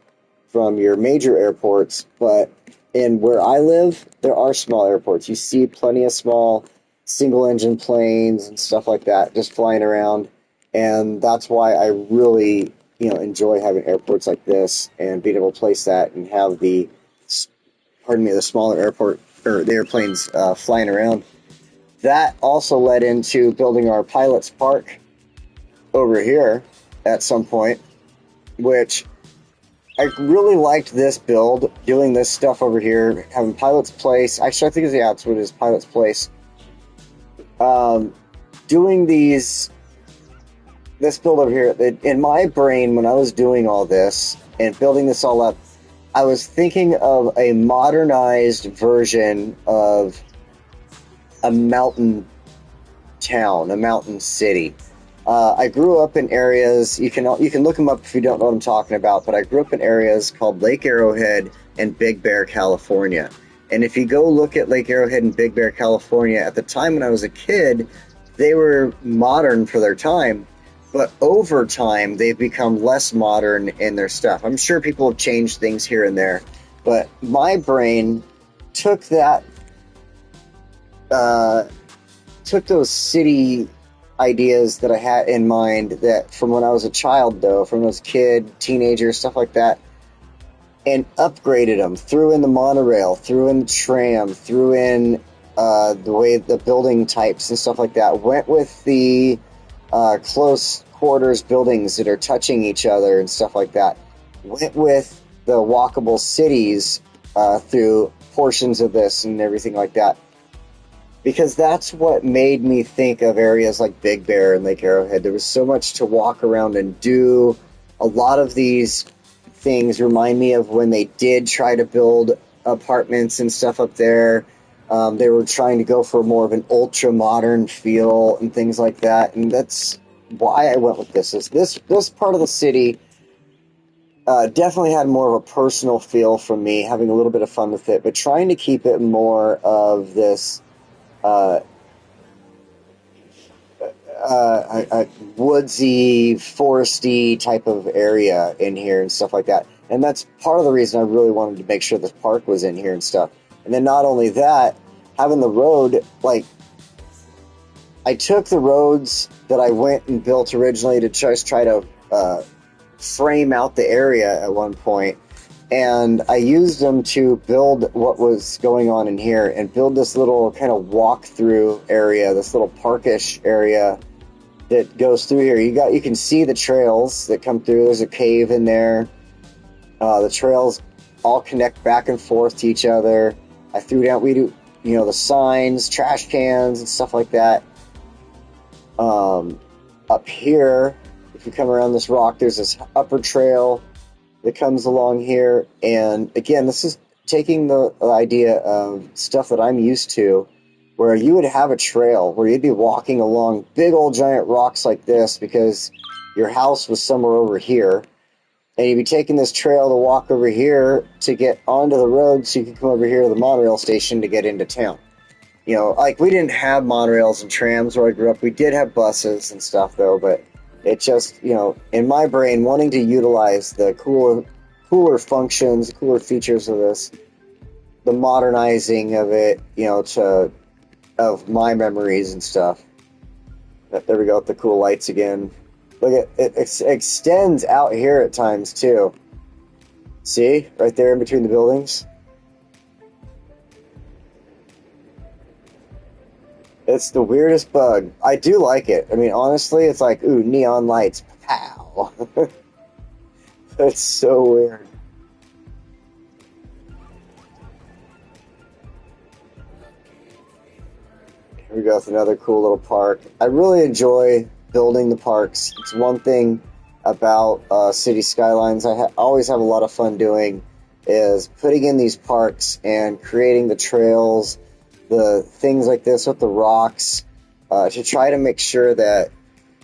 Speaker 1: from your major airports, but in where I live, there are small airports. You see plenty of small single-engine planes and stuff like that just flying around, and that's why I really, you know, enjoy having airports like this and being able to place that and have the smaller airport or the airplanes flying around. That also led into building our Pilots Park over here at some point, which I really liked this build, doing this stuff over here, having Pilot's Place. Actually, I think that's what it is, Pilot's Place. Doing this build over here, in my brain, when I was doing all this and building this all up, I was thinking of a modernized version of a mountain town, a mountain city. I grew up in areas, you can look them up if you don't know what I'm talking about, but I grew up in areas called Lake Arrowhead and Big Bear, California. And if you go look at Lake Arrowhead and Big Bear, California, at the time when I was a kid, they were modern for their time, but over time, they've become less modern in their stuff. I'm sure people have changed things here and there, but my brain took those city ideas that I had in mind that from when I was a child, though, from when I was a kid, teenager, stuff like that, and upgraded them, threw in the monorail, threw in the tram, threw in the way the building types and stuff like that, went with the close quarters buildings that are touching each other and stuff like that, went with the walkable cities through portions of this and everything like that. Because that's what made me think of areas like Big Bear and Lake Arrowhead. There was so much to walk around and do. A lot of these things remind me of when they did try to build apartments and stuff up there. They were trying to go for more of an ultra-modern feel and things like that. And that's why I went with this. This part of the city definitely had more of a personal feel from me, having a little bit of fun with it, but trying to keep it more of this woodsy, foresty type of area in here and stuff like that. And that's part of the reason I really wanted to make sure this park was in here and stuff. And then not only that, having the road, like, I took the roads that I went and built originally to just try to frame out the area at one point, and I used them to build what was going on in here and build this little kind of walk-through area, this little parkish area that goes through here. You can see the trails that come through. There's a cave in there. The trails all connect back and forth to each other. I threw down, the signs, trash cans, and stuff like that. Up here, if you come around this rock, there's this upper trail that comes along here. And again, this is taking the idea of stuff that I'm used to, where you would have a trail where you'd be walking along big old giant rocks like this because your house was somewhere over here, and you'd be taking this trail to walk over here to get onto the road so you could come over here to the monorail station to get into town. You know, like, we didn't have monorails and trams where I grew up. We did have buses and stuff, though, but it just, you know, in my brain, wanting to utilize the cooler functions, cooler features of this, the modernizing of it, you know, of my memories and stuff. There we go with the cool lights again. Look at it, it extends out here at times, too. See? Right there in between the buildings. It's the weirdest bug. I do like it. I mean, honestly, it's like, ooh, neon lights. Pow. That's so weird. Here we go with another cool little park. I really enjoy building the parks. It's one thing about City Skylines I always have a lot of fun doing, is putting in these parks and creating the trails, the things like this with the rocks, to try to make sure that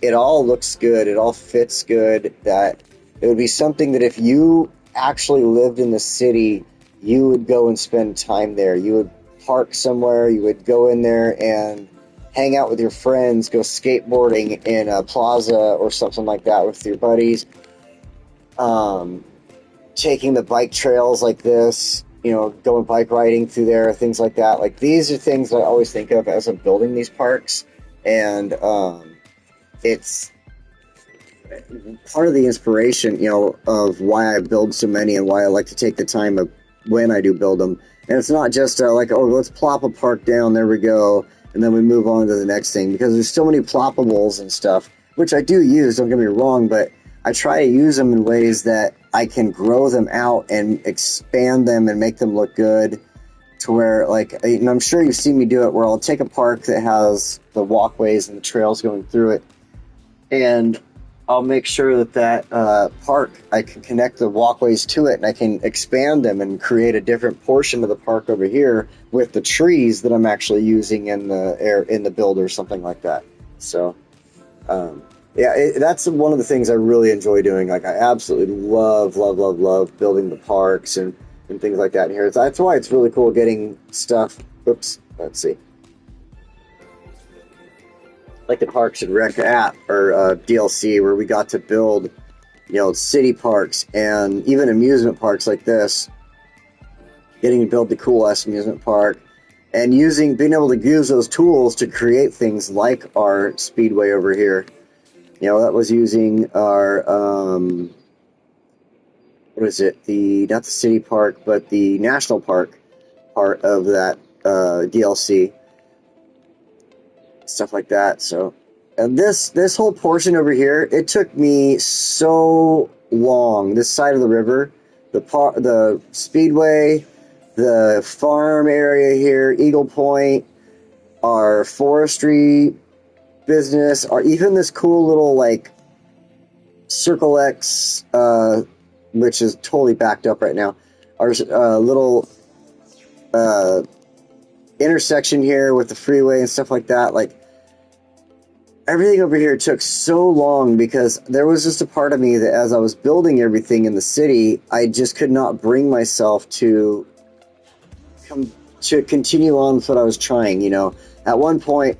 Speaker 1: it all looks good, it all fits good, that it would be something that if you actually lived in the city, you would go and spend time there. You would park somewhere, you would go in there and hang out with your friends, go skateboarding in a plaza or something like that with your buddies. Taking the bike trails like this, you know, going bike riding through there, things like that. Like, these are things that I always think of as I'm building these parks, and it's part of the inspiration, you know, of why I build so many and why I like to take the time of when I do build them. And it's not just like, oh, let's plop a park down, there we go, and then we move on to the next thing, because there's so many ploppables and stuff, which I do use, don't get me wrong, but I try to use them in ways that I can grow them out and expand them and make them look good, to where, like, and I'm sure you've seen me do it, where I'll take a park that has the walkways and the trails going through it, and I'll make sure that park, I can connect the walkways to it, and I can expand them and create a different portion of the park over here with the trees that I'm actually using in the build or something like that. So, yeah, that's one of the things I really enjoy doing. Like, I absolutely love building the parks and things like that in here. That's why it's really cool getting stuff. Oops, let's see. Like the Parks and Rec app, or DLC, where we got to build, you know, city parks and even amusement parks like this. Getting to build the cool-ass amusement park, and being able to use those tools to create things like our speedway over here. You know, that was using our, what is it? Not the city park, but the national park part of that DLC. Stuff like that. So, and this whole portion over here, it took me so long. This side of the river, the speedway, the farm area here, Eagle Point, our forestry business, or even this cool little, like, Circle X, which is totally backed up right now. Our little intersection here with the freeway and stuff like that. Like, everything over here took so long because there was just a part of me that, as I was building everything in the city, I just could not bring myself to continue on with what I was trying. You know, at one point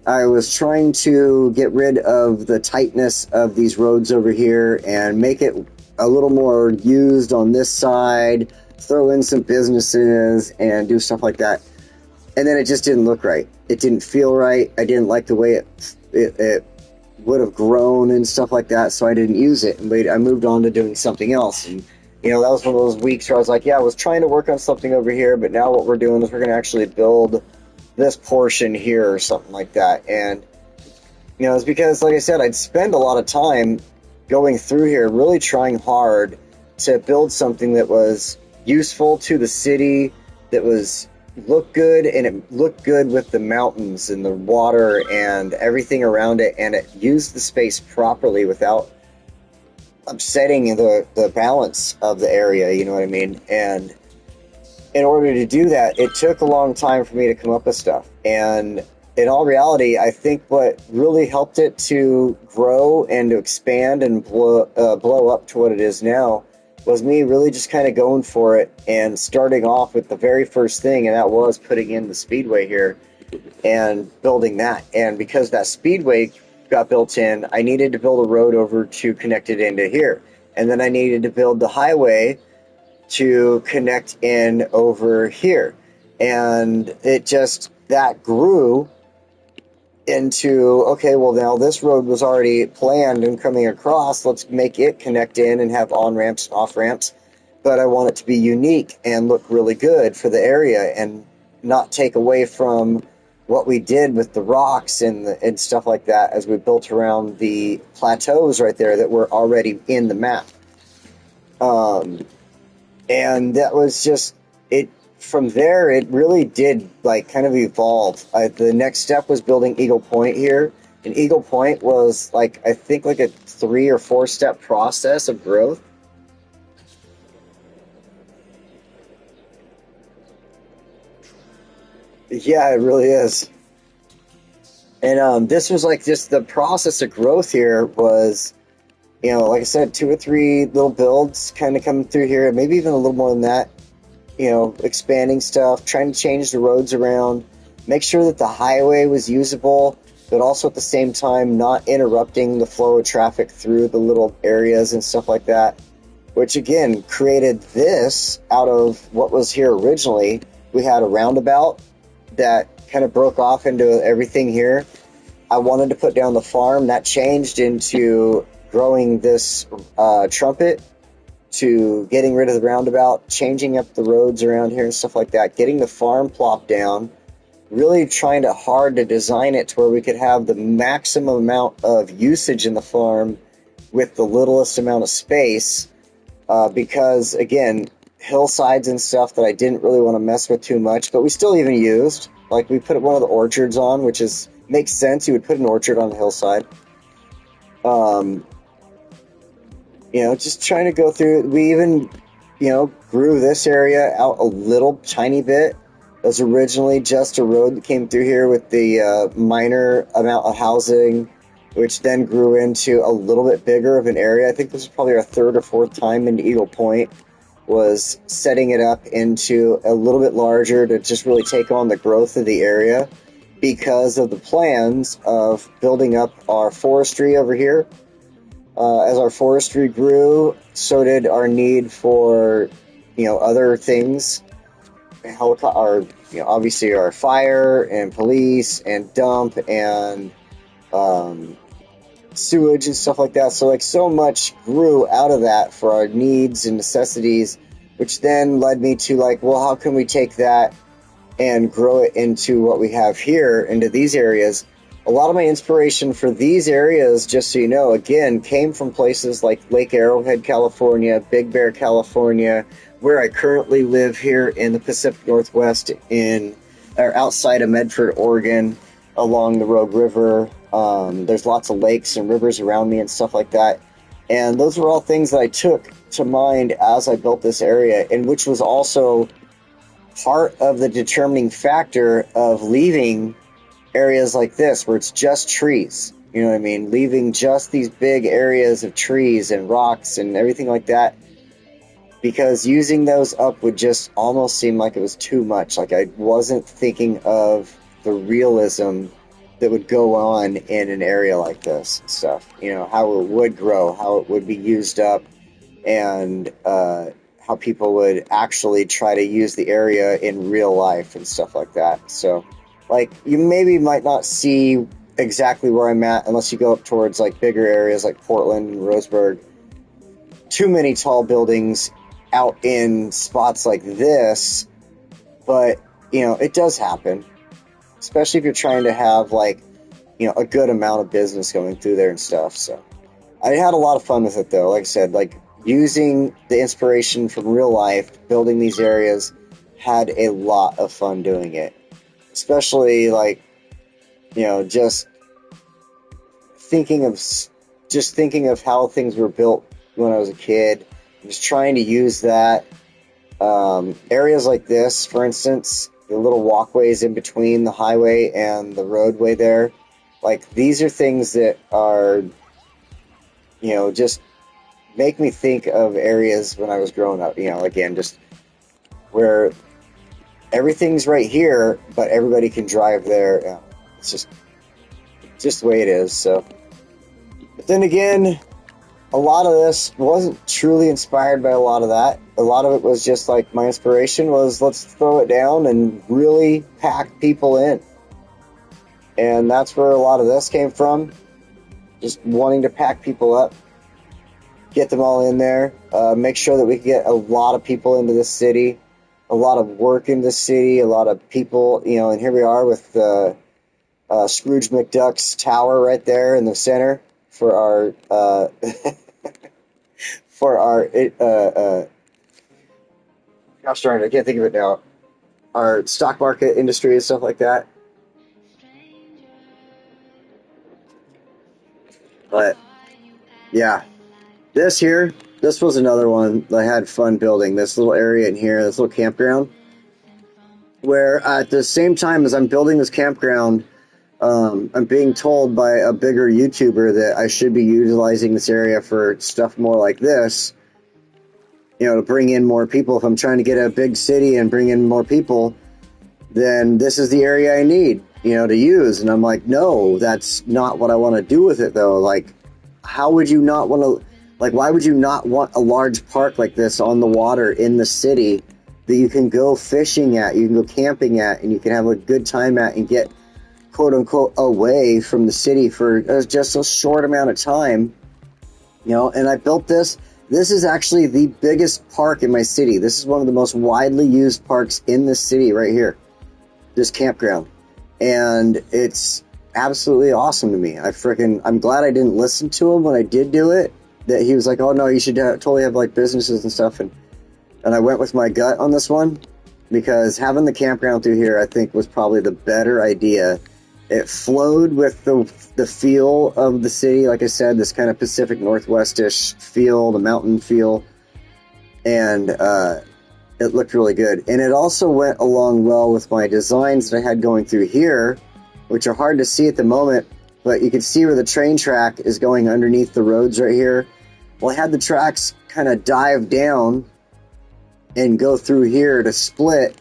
Speaker 1: I was trying to get rid of the tightness of these roads over here and make it a little more used on this side, throw in some businesses and do stuff like that. And then it just didn't look right. It didn't feel right. I didn't like the way it would have grown and stuff like that, so I didn't use it. And I moved on to doing something else. And, you know, that was one of those weeks where I was like, yeah, I was trying to work on something over here, but now what we're doing is we're going to actually build this portion here or something like that. And, you know, it's because, like I said, I'd spend a lot of time going through here, really trying hard to build something that was useful to the city, that was looked good, and it looked good with the mountains and the water and everything around it, and it used the space properly without upsetting the balance of the area, you know what I mean? And in order to do that, it took a long time for me to come up with stuff. And in all reality, I think what really helped it to grow and to expand and blow up to what it is now was me really just kind of going for it and starting off with the very first thing, and that was putting in the speedway here and building that. And because that speedway got built in, I needed to build a road over to connect it into here. And then I needed to build the highway to connect in over here. And it just, that grew into, okay, well, now this road was already planned and coming across. Let's make it connect in and have on ramps, off ramps. But I want it to be unique and look really good for the area and not take away from what we did with the rocks and stuff like that as we built around the plateaus right there that were already in the map. And that was just it. From there, it really did like kind of evolve. The next step was building Eagle Point here, and Eagle Point was like, I think, like a 3 or 4 step process of growth. Yeah, it really is. And this was like just the process of growth here was, like I said, 2 or 3 little builds kind of coming through here, maybe even a little more than that. Expanding stuff, trying to change the roads around, make sure that the highway was usable, but also at the same time not interrupting the flow of traffic through the little areas and stuff like that, which again created this out of what was here originally. We had a roundabout that kind of broke off into everything here. I wanted to put down the farm. That changed into growing this trumpet, to getting rid of the roundabout, changing up the roads around here and stuff like that, getting the farm plopped down, really trying hard to design it to where we could have the maximum amount of usage in the farm with the littlest amount of space, because, again, hillsides and stuff that I didn't really want to mess with too much, but we still even used. Like, we put one of the orchards on, which makes sense. You would put an orchard on the hillside. Just trying to go through. We even, grew this area out a little tiny bit. It was originally just a road that came through here with the minor amount of housing, which then grew into a little bit bigger of an area. I think this is probably our 3rd or 4th time into Eagle Point, was setting it up into a little bit larger to just really take on the growth of the area because of the plans of building up our forestry over here. As our forestry grew, so did our need for, other things. Obviously our fire and police and dump and sewage and stuff like that. So like so much grew out of that for our needs and necessities, which then led me to like, well, how can we take that and grow it into what we have here, into these areas? A lot of my inspiration for these areas, just so you know, again, came from places like Lake Arrowhead, California, Big Bear, California, where I currently live here in the Pacific Northwest or outside of Medford, Oregon, along the Rogue River. There's lots of lakes and rivers around me and stuff like that. And those were all things that I took to mind as I built this area, and which was also part of the determining factor of leaving areas like this where it's just trees, you know what I mean, leaving just these big areas of trees and rocks and everything like that, because using those up would just almost seem like it was too much. Like I wasn't thinking of the realism that would go on in an area like this and stuff, how it would grow, how it would be used up, and how people would actually try to use the area in real life and stuff like that. So like, you maybe might not see exactly where I'm at unless you go up towards like bigger areas like Portland and Roseburg. Too many tall buildings out in spots like this, but it does happen, especially if you're trying to have like a good amount of business going through there and stuff. So I had a lot of fun with it though. Like I said, like using the inspiration from real life, building these areas, had a lot of fun doing it. Especially like, just thinking of how things were built when I was a kid. I'm just trying to use that. Areas like this, for instance, the little walkways in between the highway and the roadway there, like these are things that are, just make me think of areas when I was growing up, again, just where everything's right here, but everybody can drive there. It's just the way it is. So, but then again, a lot of this wasn't truly inspired by a lot of that. A lot of it was just like my inspiration was let's throw it down and really pack people in. And that's where a lot of this came from. Just wanting to pack people up, get them all in there, make sure that we could get a lot of people into the city, a lot of work in the city, a lot of people, and here we are with Scrooge McDuck's tower right there in the center for our gosh darn it, I can't think of it now. Our stock market industry and stuff like that. But yeah, this was another one that I had fun building. This little area in here, this little campground, where at the same time as I'm building this campground, I'm being told by a bigger YouTuber that I should be utilizing this area for stuff more like this, to bring in more people. If I'm trying to get a big city and bring in more people, then this is the area I need, to use. And I'm like, no, that's not what I want to do with it, though. Like, how would you not want to, like, why would you not want a large park like this on the water in the city that you can go fishing at, you can go camping at, and you can have a good time at and get, quote unquote, away from the city for just a short amount of time, and I built this. This is actually the biggest park in my city. This is one of the most widely used parks in the city right here, this campground. And it's absolutely awesome to me. I'm glad I didn't listen to him when I did do it, that he was like, oh no, you should totally have like businesses and stuff. And I went with my gut on this one, because having the campground through here, I think, was probably the better idea. It flowed with the feel of the city. Like I said, this kind of Pacific Northwest-ish feel, the mountain feel. And it looked really good. And it also went along well with my designs that I had going through here, which are hard to see at the moment. But you can see where the train track is going underneath the roads right here. Well, I had the tracks kind of dive down and go through here to split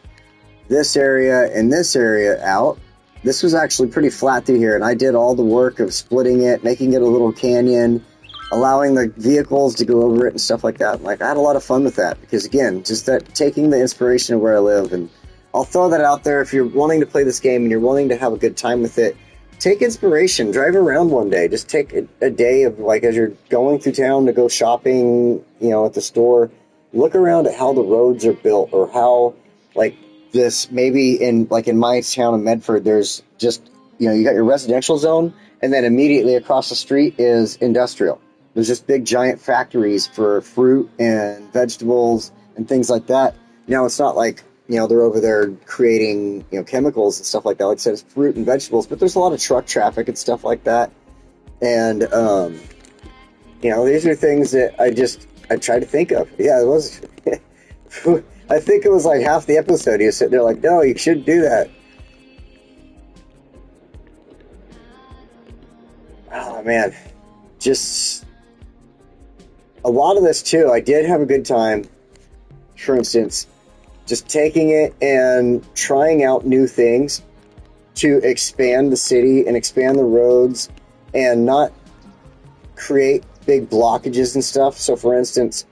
Speaker 1: this area and this area out. This was actually pretty flat through here, and I did all the work of splitting it, making it a little canyon, allowing the vehicles to go over it and stuff like that. Like, I had a lot of fun with that, because again, just that taking the inspiration of where I live. And I'll throw that out there. If you're wanting to play this game and you're wanting to have a good time with it, take inspiration, drive around one day. Just take a day of, like, as you're going through town to go shopping, at the store, look around at how the roads are built, or how, like, this maybe in my town of Medford, there's just, you got your residential zone, and then immediately across the street is industrial. There's just big giant factories for fruit and vegetables and things like that. It's not like, they're over there creating, chemicals and stuff like that. Like I said, it's fruit and vegetables, but there's a lot of truck traffic and stuff like that. And, these are things that I try to think of. Yeah, it was... I think it was like half the episode. He was sitting there like, no, you shouldn't do that. Oh, man. Just a lot of this, too. I did have a good time. For instance, just taking it and trying out new things to expand the city and expand the roads and not create big blockages and stuff. So, for instance,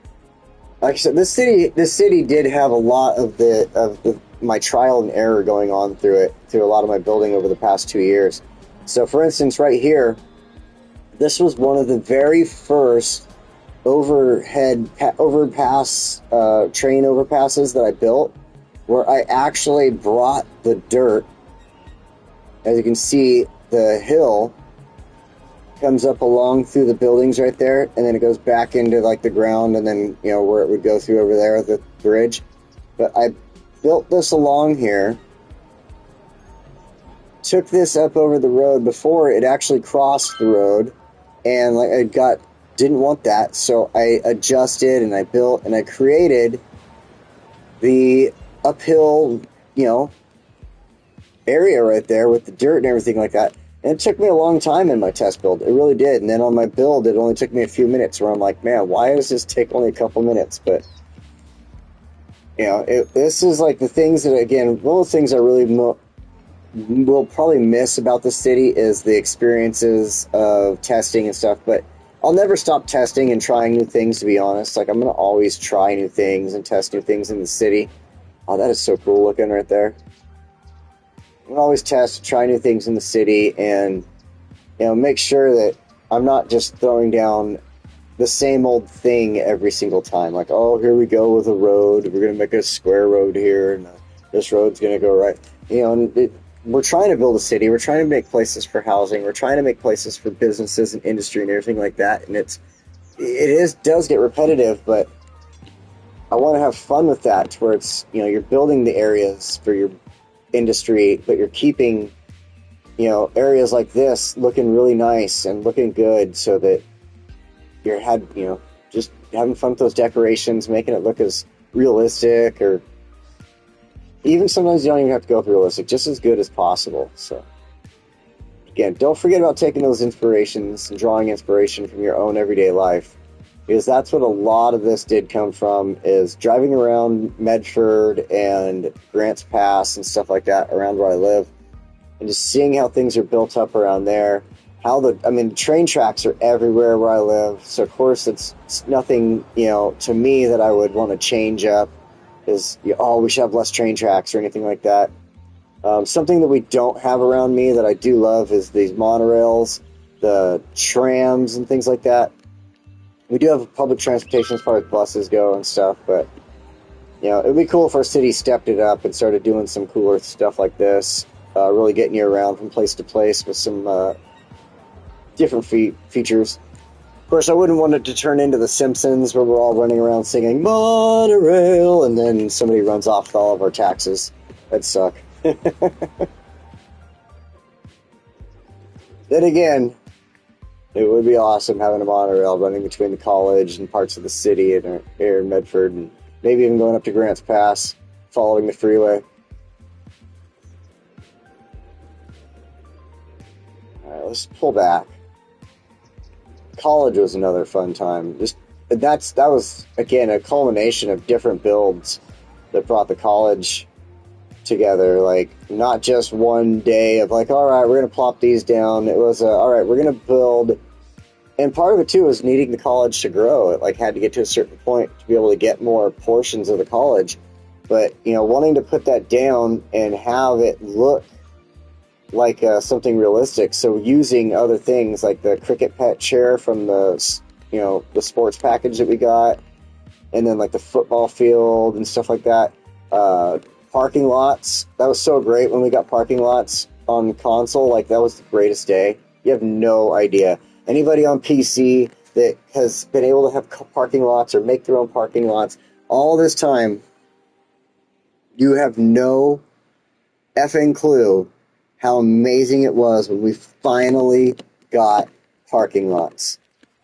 Speaker 1: like I said, this city did have a lot of my trial and error going on through a lot of my building over the past 2 years. So, for instance, right here, this was one of the very first train overpasses that I built, where I actually brought the dirt. As you can see, the hill comes up along through the buildings right there, and then it goes back into like the ground, and then where it would go through over there, the bridge. But I built this along here, took this up over the road before it actually crossed the road, and like it got didn't want that, so I adjusted and I built and I created the uphill, you know, area right there with the dirt and everything like that. And it took me a long time in my test build. It really did. And then on my build, it only took me a few minutes where I'm like, man, why does this take only a couple minutes? But, this is like the things that, again, one of the things I really will probably miss about the city is the experiences of testing and stuff. But I'll never stop testing and trying new things, to be honest. Like, I'm going to always try new things and test new things in the city. Oh, that is so cool looking right there. I'm going to always test, try new things in the city, and, make sure that I'm not just throwing down the same old thing every single time. Like, oh, here we go with a road. We're going to make a square road here, and this road's going to go right. We're trying to build a city. We're trying to make places for housing. We're trying to make places for businesses and industry and everything like that. And does get repetitive, but I want to have fun with that, to where it's, you're building the areas for your industry, but you're keeping, areas like this looking really nice and looking good, so that just having fun with those decorations, making it look as realistic, or even sometimes you don't even have to go with realistic, just as good as possible. So again, don't forget about taking those inspirations and drawing inspiration from your own everyday life, because that's what a lot of this did come from, is driving around Medford and Grants Pass and stuff like that around where I live, and just seeing how things are built up around there. The train tracks are everywhere where I live, so of course it's nothing, to me that I would want to change up, is, we should have less train tracks or anything like that. Something that we don't have around me that I do love is these monorails, the trams and things like that. We do have public transportation as far as buses go and stuff, but, it would be cool if our city stepped it up and started doing some cooler stuff like this, really getting you around from place to place with some different features. Of course, I wouldn't want it to turn into The Simpsons, where we're all running around singing monorail, and then somebody runs off with all of our taxes. That'd suck. Then again, it would be awesome having a monorail running between the college and parts of the city and here in Medford, and maybe even going up to Grants Pass, following the freeway. All right, let's pull back. College was another fun time. That was, again, a culmination of different builds that brought the college together. Like, not just one day of like, all right, we're going to plop these down. It was, all right, we're going to build. And part of it, too, was needing the college to grow. It, had to get to a certain point to be able to get more portions of the college. But, wanting to put that down and have it look like something realistic. So using other things like the cricket pet chair from the sports package that we got, and then like the football field and stuff like that. Parking lots. That was so great when we got parking lots on console. Like, that was the greatest day. You have no idea. Anybody on PC that has been able to have parking lots or make their own parking lots all this time, you have no effing clue how amazing it was when we finally got parking lots.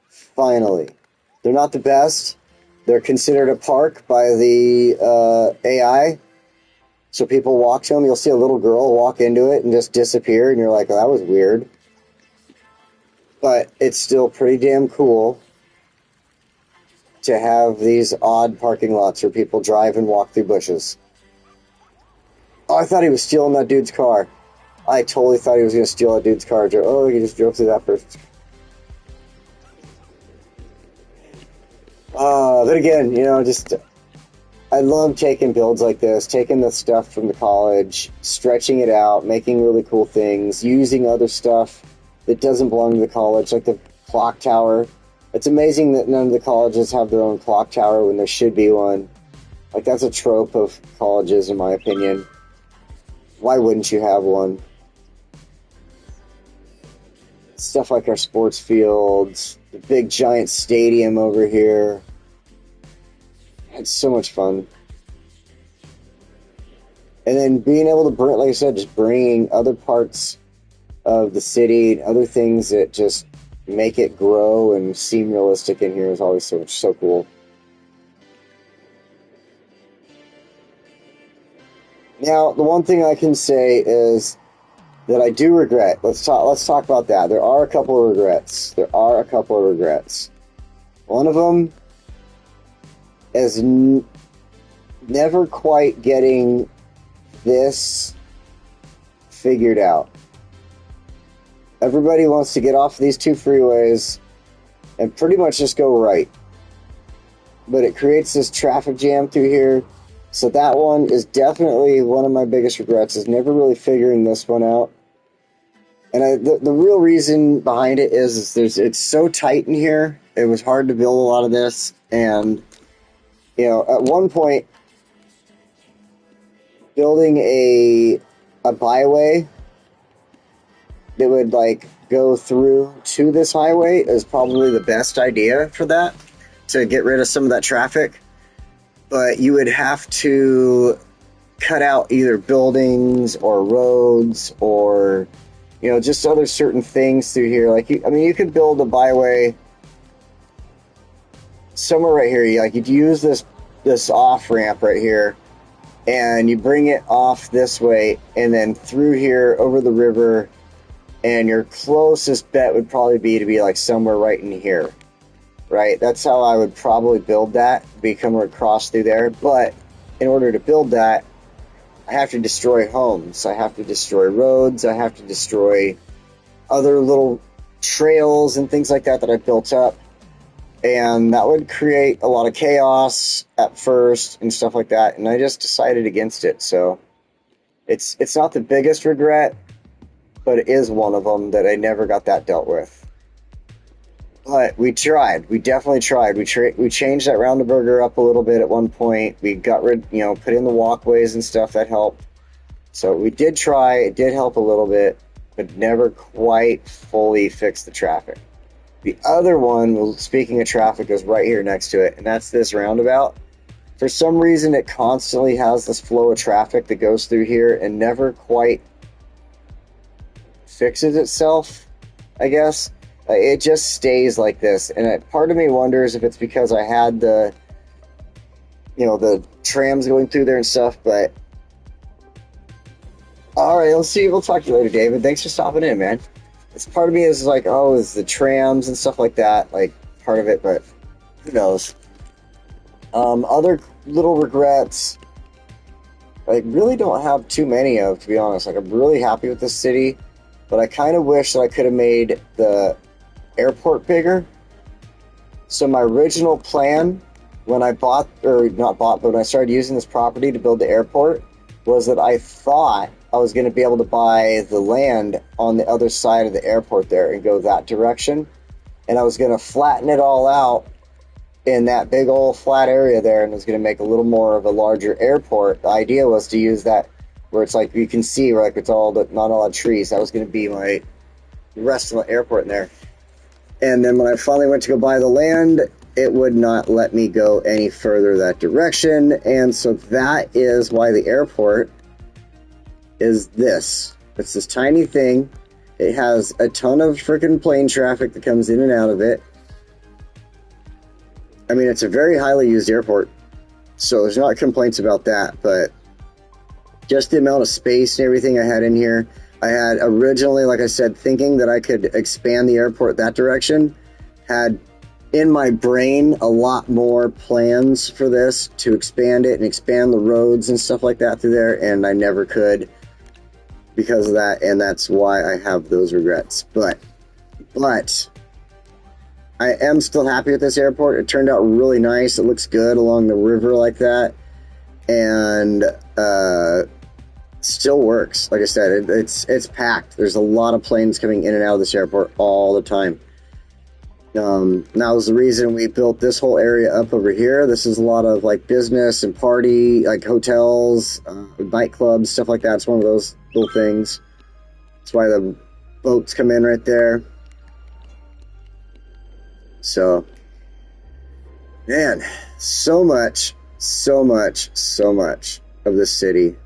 Speaker 1: Finally. They're not the best. They're considered a park by the AI. So people walk to them. You'll see a little girl walk into it and just disappear, and you're like, oh, that was weird. But it's still pretty damn cool to have these odd parking lots where people drive and walk through bushes. Oh, I thought he was stealing that dude's car. I totally thought he was going to steal that dude's car. Oh, he just drove through that person's car. But again, I love taking builds like this, taking the stuff from the college, stretching it out, making really cool things, using other stuff that doesn't belong to the college, like the clock tower. It's amazing that none of the colleges have their own clock tower when there should be one. Like, that's a trope of colleges, in my opinion. Why wouldn't you have one? Stuff like our sports fields, the big giant stadium over here. It's so much fun. And then being able to just bringing other parts of the city, other things that just make it grow and seem realistic in here is always so cool. Now, the one thing I can say is that I do regret. Let's talk about that. There are a couple of regrets. One of them is never quite getting this figured out. Everybody wants to get off these two freeways and pretty much just go right. But it creates this traffic jam through here. So that one is definitely one of my biggest regrets, is never really figuring this one out. And the real reason behind it is it's so tight in here. It was hard to build a lot of this. And, you know, at one point, building a byway that would like go through to this highway is probably the best idea for that, to get rid of some of that traffic. But you would have to cut out either buildings or roads or, you know, just other certain things through here. Like, you could build a byway somewhere right here. You'd use this off ramp right here, and you bring it off this way, and then through here over the river. And your closest bet would probably be like somewhere right in here. Right? That's how I would probably build that, be coming across through there. But in order to build that, I have to destroy homes. I have to destroy roads. I have to destroy other little trails and things like that I built up. And that would create a lot of chaos at first and stuff like that. And I just decided against it. So it's not the biggest regret, but it is one of them that I never got that dealt with. But we tried. We definitely tried. We changed that roundabout up a little bit at one point. We got rid, put in the walkways and stuff. That helped. So we did try. It did help a little bit, but never quite fully fixed the traffic. The other one, well, speaking of traffic, is right here next to it, and that's this roundabout. For some reason, it constantly has this flow of traffic that goes through here and never quite fixes itself, I guess. It just stays like this, and part of me wonders if it's because I had the trams going through there and stuff. But all right, let's see. We'll talk to you later, David. Thanks for stopping in, man. It's part of me is like, oh, is the trams and stuff like that like part of it? But who knows? Other little regrets, I really don't have too many of, to be honest. Like, I'm really happy with this city, but I kind of wish that I could have made the airport bigger. So my original plan when I when I started using this property to build the airport was that I thought I was going to be able to buy the land on the other side of the airport there and go that direction. And I was going to flatten it all out in that big old flat area there, and it was going to make a little more of a larger airport. The idea was to use that where it's like you can see, like it's all not a lot of trees. That was going to be my rest of the airport in there. And then when I finally went to go buy the land, it would not let me go any further that direction. And so that is why the airport is this. It's this tiny thing. It has a ton of freaking plane traffic that comes in and out of it. I mean, it's a very highly used airport, so there's not complaints about that, but just the amount of space and everything I had in here. I had originally, like I said, thinking that I could expand the airport that direction. Had in my brain a lot more plans for this to expand it and expand the roads and stuff like that through there, and I never could because of that, and that's why I have those regrets. But I am still happy with this airport. It turned out really nice. It looks good along the river like that, and still works. Like I said, it's packed. There's a lot of planes coming in and out of this airport all the time. That was the reason we built this whole area up over here. This is a lot of like business and party, like hotels, nightclubs, stuff like that. It's one of those little things. That's why the boats come in right there. So, man, so much of this city.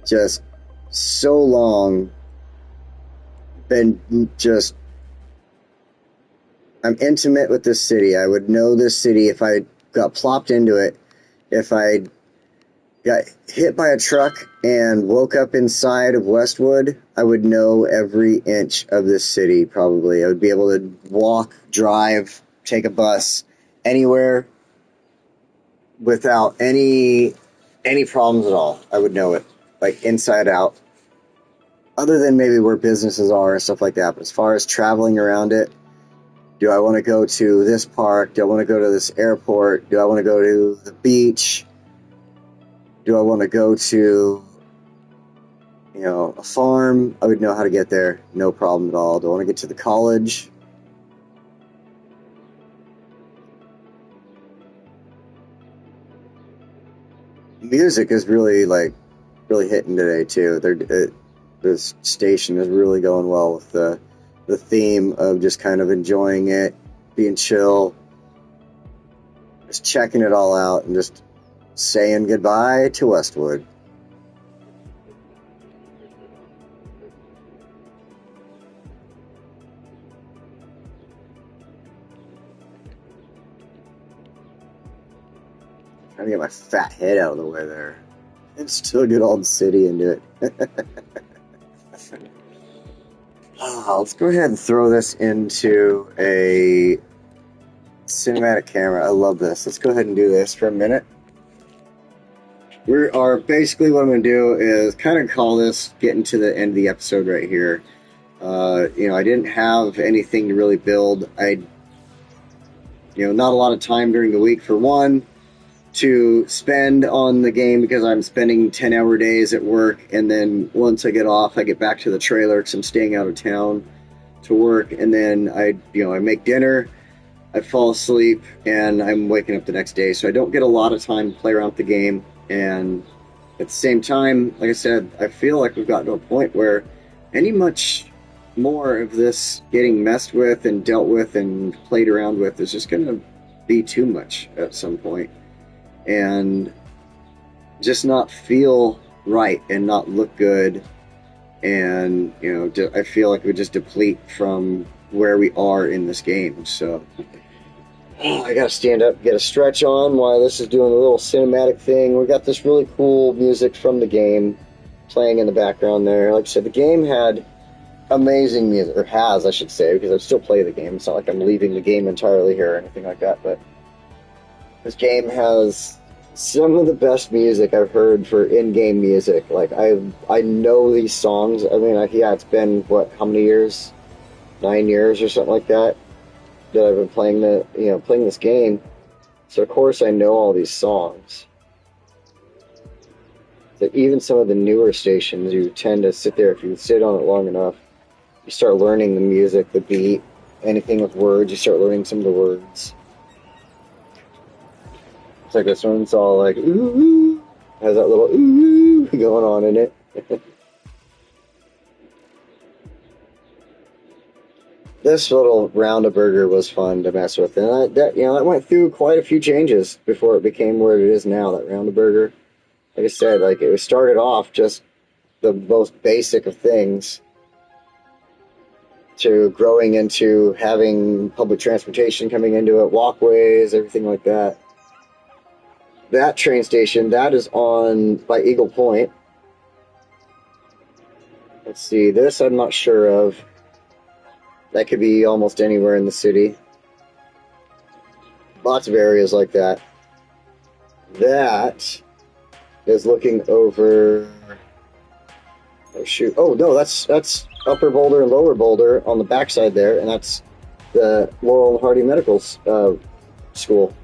Speaker 1: Just so long been just, I'm intimate with this city. I would know this city if I got plopped into it. If I got hit by a truck and woke up inside of Westwood, I would know every inch of this city probably. I would be able to walk, drive, take a bus anywhere without any problems at all. I would know it, like inside out. Other than maybe where businesses are and stuff like that. But as far as traveling around it, do I want to go to this park? Do I want to go to this airport? Do I want to go to the beach? Do I want to go to, a farm? I would know how to get there. No problem at all. Do I want to get to the college? Music is really hitting today too. This station is really going well with the theme of just kind of enjoying it, being chill, just checking it all out, and just saying goodbye to Westwood. Trying to get my fat head out of the way there. And still get all the city into it. Let's go ahead and throw this into a cinematic camera. I love this. Let's go ahead and do this for a minute. We are basically, what I'm going to do is kind of call this getting to the end of the episode right here. I didn't have anything to really build. Not a lot of time during the week for one to spend on the game because I'm spending 10-hour days at work, and then once I get off, I get back to the trailer because I'm staying out of town to work, and then I make dinner, I fall asleep, and I'm waking up the next day, so I don't get a lot of time to play around with the game. And at the same time, like I said, I feel like we've gotten to a point where any much more of this getting messed with and dealt with and played around with is just going to be too much at some point. And just not feel right and not look good. And, I feel like we just deplete from where we are in this game. So I gotta stand up, get a stretch on while this is doing a little cinematic thing. We got this really cool music from the game playing in the background there. Like I said, the game had amazing music, or has, I should say, because I still play the game. It's not like I'm leaving the game entirely here or anything like that, but this game has some of the best music I've heard for in-game music. Like, I know these songs. I mean, it's been, how many years? 9 years or something like that I've been playing this game. So, of course, I know all these songs. But even some of the newer stations, you tend to sit there, if you sit on it long enough, you start learning the music, the beat, anything with words, you start learning some of the words. It's like this one's all like, ooh, has that little ooh going on in it. This little round-a-burger was fun to mess with, and that went through quite a few changes before it became where it is now, that round-a-burger. Like I said, it started off just the most basic of things to growing into having public transportation coming into it, walkways, everything like that. That train station, that is on by Eagle Point. Let's see, this I'm not sure of. That could be almost anywhere in the city. Lots of areas like that. That is looking over... Oh, shoot. Oh, no, that's Upper Boulder and Lower Boulder on the backside there, and that's the Laurel and Hardy Medical School.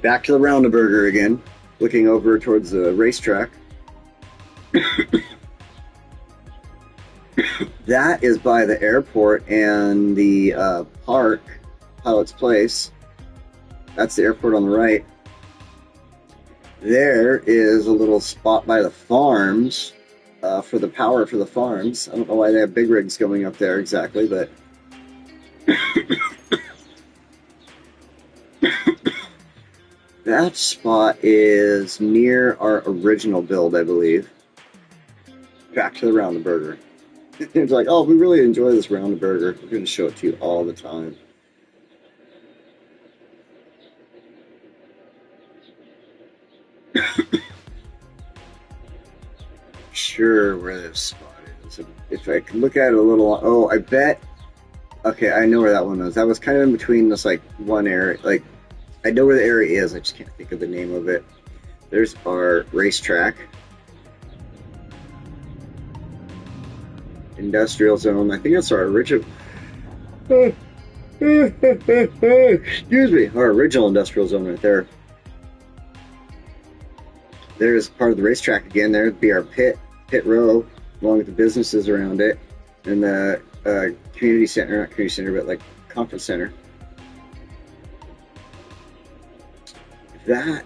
Speaker 1: Back to the Round-a-Burger again, looking over towards the racetrack. That is by the airport and the park, Pilot's Place. That's the airport on the right. There is a little spot by the farms for the power for the farms. I don't know why they have big rigs going up there exactly, but that spot is near our original build, I believe. Back to the Round Burger. It's like, oh, we really enjoy this Round Burger. We're going to show it to you all the time. Sure, where this spot is. If I can look at it a little, oh, I bet. Okay, I know where that one was. That was kind of in between this like one area. Like, I know where the area is. I just can't think of the name of it. There's our racetrack, industrial zone. I think that's our original. Excuse me, our original industrial zone right there. There's part of the racetrack again. There'd be our pit row, along with the businesses around it, and the community center, not community center, but like conference center. That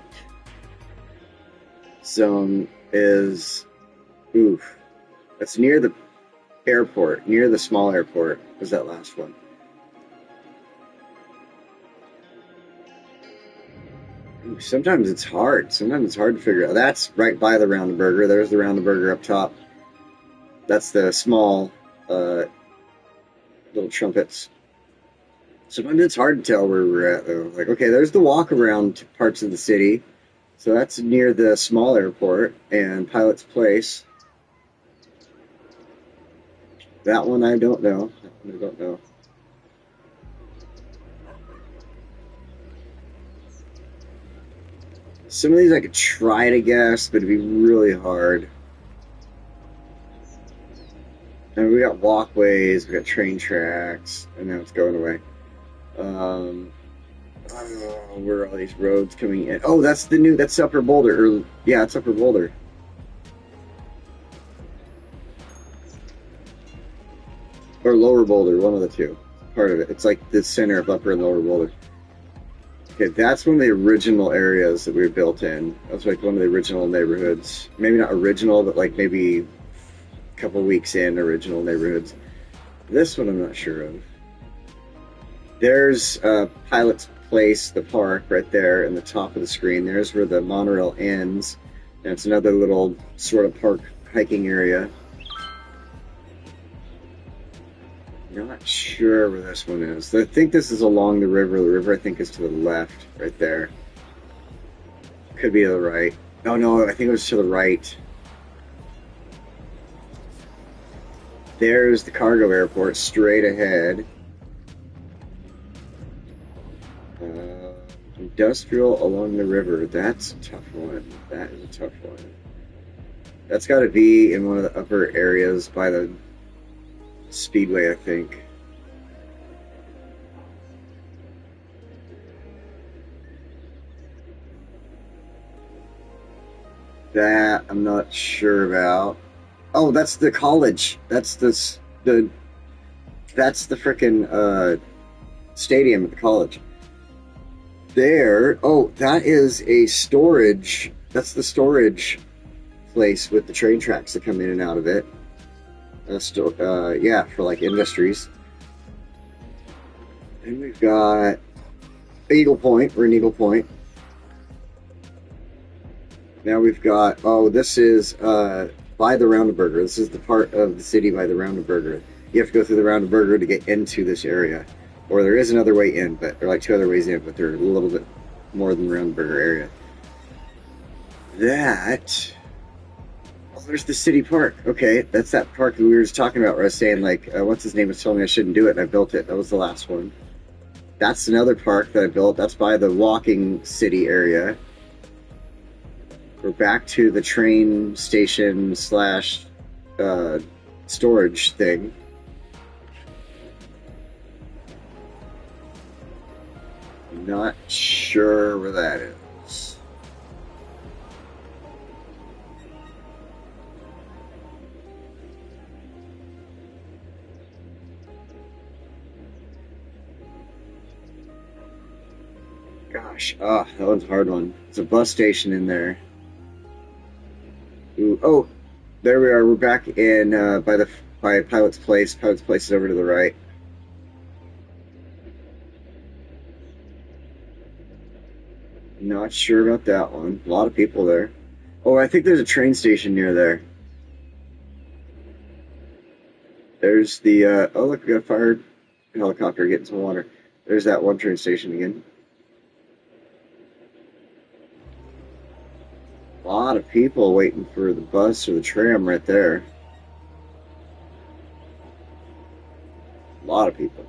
Speaker 1: zone is, oof, that's near the airport, near the small airport, was that last one. Ooh, sometimes it's hard. Sometimes it's hard to figure out. That's right by the Round Burger. There's the Round Burger up top. That's the small little trumpets. Sometimes it's hard to tell where we're at, though. Like, okay, there's the walk around parts of the city. So that's near the small airport and Pilot's Place. That one I don't know. That one I don't know. Some of these I could try to guess, but it'd be really hard. And we got walkways, we got train tracks, and now it's going away. Where are all these roads coming in? Oh, that's Upper Boulder. Yeah, it's Upper Boulder. Or Lower Boulder, one of the two. Part of it. It's like the center of Upper and Lower Boulder. Okay, that's one of the original areas that we built in. That's like one of the original neighborhoods. Maybe not original, but like maybe a couple weeks in original neighborhoods. This one I'm not sure of. There's Pilot's Place, the park, right there in the top of the screen. There's where the monorail ends. And it's another little sort of park hiking area. Not sure where this one is. I think this is along the river. The river, I think, is to the left, right there. Could be to the right. Oh, no, I think it was to the right. There's the cargo airport straight ahead. Industrial along the river. That's a tough one. That is a tough one. That's got to be in one of the upper areas by the Speedway, I think. That I'm not sure about. Oh, that's the college. That's the frickin' stadium at the college. There. Oh, that is a storage. That's the storage place with the train tracks that come in and out of it. Yeah, for like industries. And we've got Eagle Point. We're in Eagle Point. Now we've got, oh, this is by the Roundaburger. This is the part of the city by the Roundaburger. You have to go through the Roundaburger to get into this area. Or there is another way in, but there are like two other ways in, but they're a little bit more than the Roundaburger area. That, oh, there's the city park. Okay, that's that park that we were just talking about where I was saying, like, what's his name was telling me I shouldn't do it, and I built it. That was the last one. That's another park that I built. That's by the walking city area. We're back to the train station slash storage thing. Not sure where that is. Gosh, that one's a hard one. It's a bus station in there. to... Oh, there we are. We're back in by Pilot's Place. Pilot's Place is over to the right. Not sure about that one. A lot of people there. Oh, I think there's a train station near there. There's the... oh, look, we got a fire helicopter getting some water. There's that one train station again. A lot of people waiting for the bus or the tram right there. A lot of people.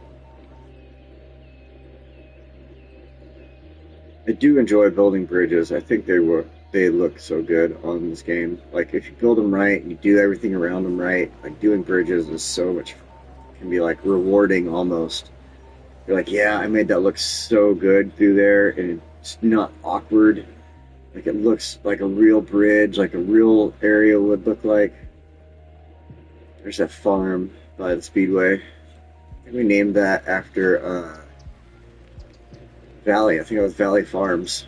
Speaker 1: I do enjoy building bridges. I think they look so good on this game. Like if you build them right and you do everything around them right, like doing bridges is so much, can be like rewarding almost. You're like, yeah, I made that look so good through there, and it's not awkward. Like it looks like a real bridge, like a real area would look like. There's that farm by the Speedway. I think we named that after Valley. I think it was Valley Farms.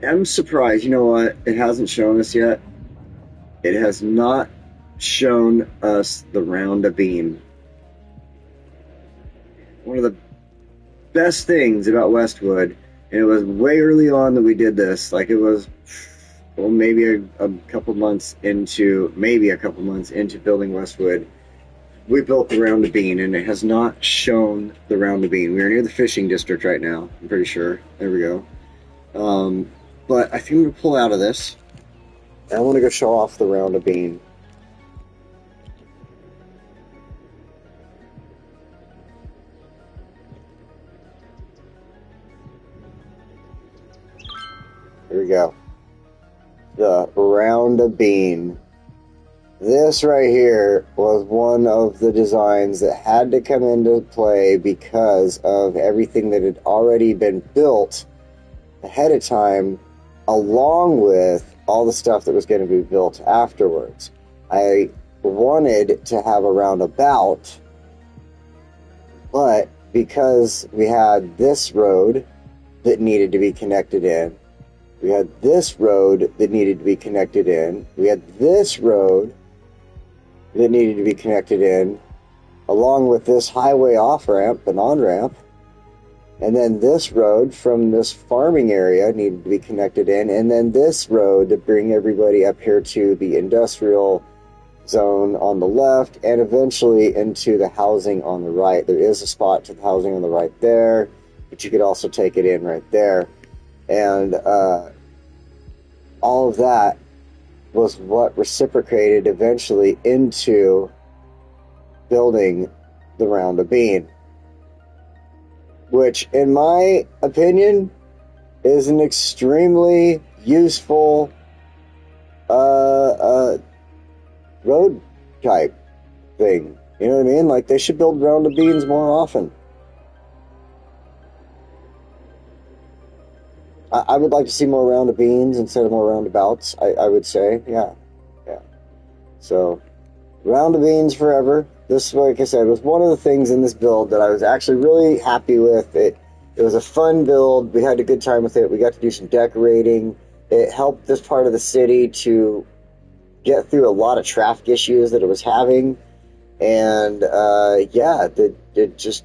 Speaker 1: I'm surprised. You know what? It hasn't shown us yet. It has not shown us the round of bean. One of the best things about Westwood, and it was way early on that we did this. Like it was, well, maybe a couple months into building Westwood, we built the round of bean, and it has not shown the round of bean. We are near the fishing district right now. I'm pretty sure. There we go. But I think I'm gonna pull out of this. I want to go show off the round of bean. Here we go. The round of bean. This right here was one of the designs that had to come into play because of everything that had already been built ahead of time, along with all the stuff that was going to be built afterwards. I wanted to have a roundabout, but because we had this road that needed to be connected in, we had this road that needed to be connected in, we had this road that needed to be connected in, along with this highway off-ramp and on-ramp, and then this road from this farming area needed to be connected in, and then this road to bring everybody up here to the industrial zone on the left, and eventually into the housing on the right. There is a spot to the housing on the right there, but you could also take it in right there. And all of that was what reciprocated eventually into building the round of bean, which in my opinion is an extremely useful road type thing. You know what I mean? Like they should build round of beans more often. I would like to see more round of beans instead of more roundabouts, I would say. Yeah. So, round of beans forever. This, like I said, was one of the things in this build that I was actually really happy with. It was a fun build. We had a good time with it. We got to do some decorating. It helped this part of the city to get through a lot of traffic issues that it was having. And, it just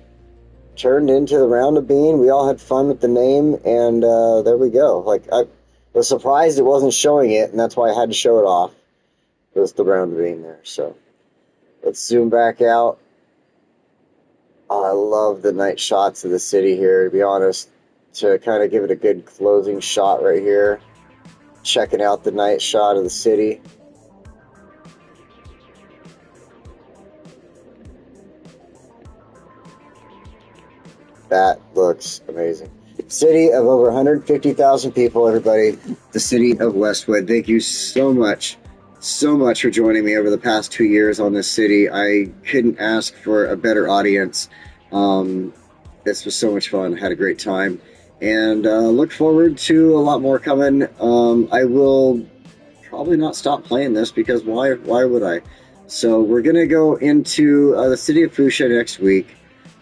Speaker 1: turned into the round of bean. We all had fun with the name, and there we go. Like I was surprised it wasn't showing it, and that's why I had to show it off. It was the round of bean there. So let's zoom back out. Oh, I love the night shots of the city here, to be honest. To kind of give it a good closing shot right here, checking out the night shot of the city. That looks amazing. City of over 150,000 people, everybody. The city of Westwood. Thank you so much for joining me over the past 2 years on this city. I couldn't ask for a better audience. This was so much fun. I had a great time. And look forward to a lot more coming. I will probably not stop playing this because why would I? So we're going to go into the city of Fuchsia next week.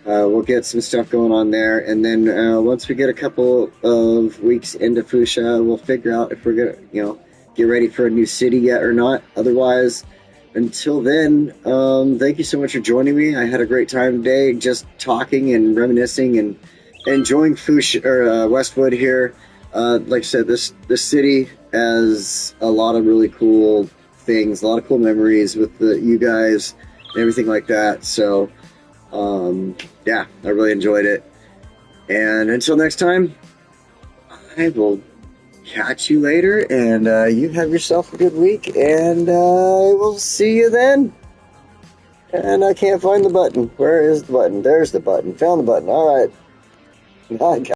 Speaker 1: We'll get some stuff going on there, and then once we get a couple of weeks into Fuchsia, we'll figure out if we're gonna, get ready for a new city yet or not. Otherwise, until then, thank you so much for joining me. I had a great time today, just talking and reminiscing and enjoying Fuchsia or Westwood here. Like I said, this city has a lot of really cool things, a lot of cool memories with you guys and everything like that. So. Yeah, I really enjoyed it. And until next time, I will catch you later, and you have yourself a good week, and I will see you then. And I can't find the button. Where is the button? There's the button. Found the button. All right. Bye, guys.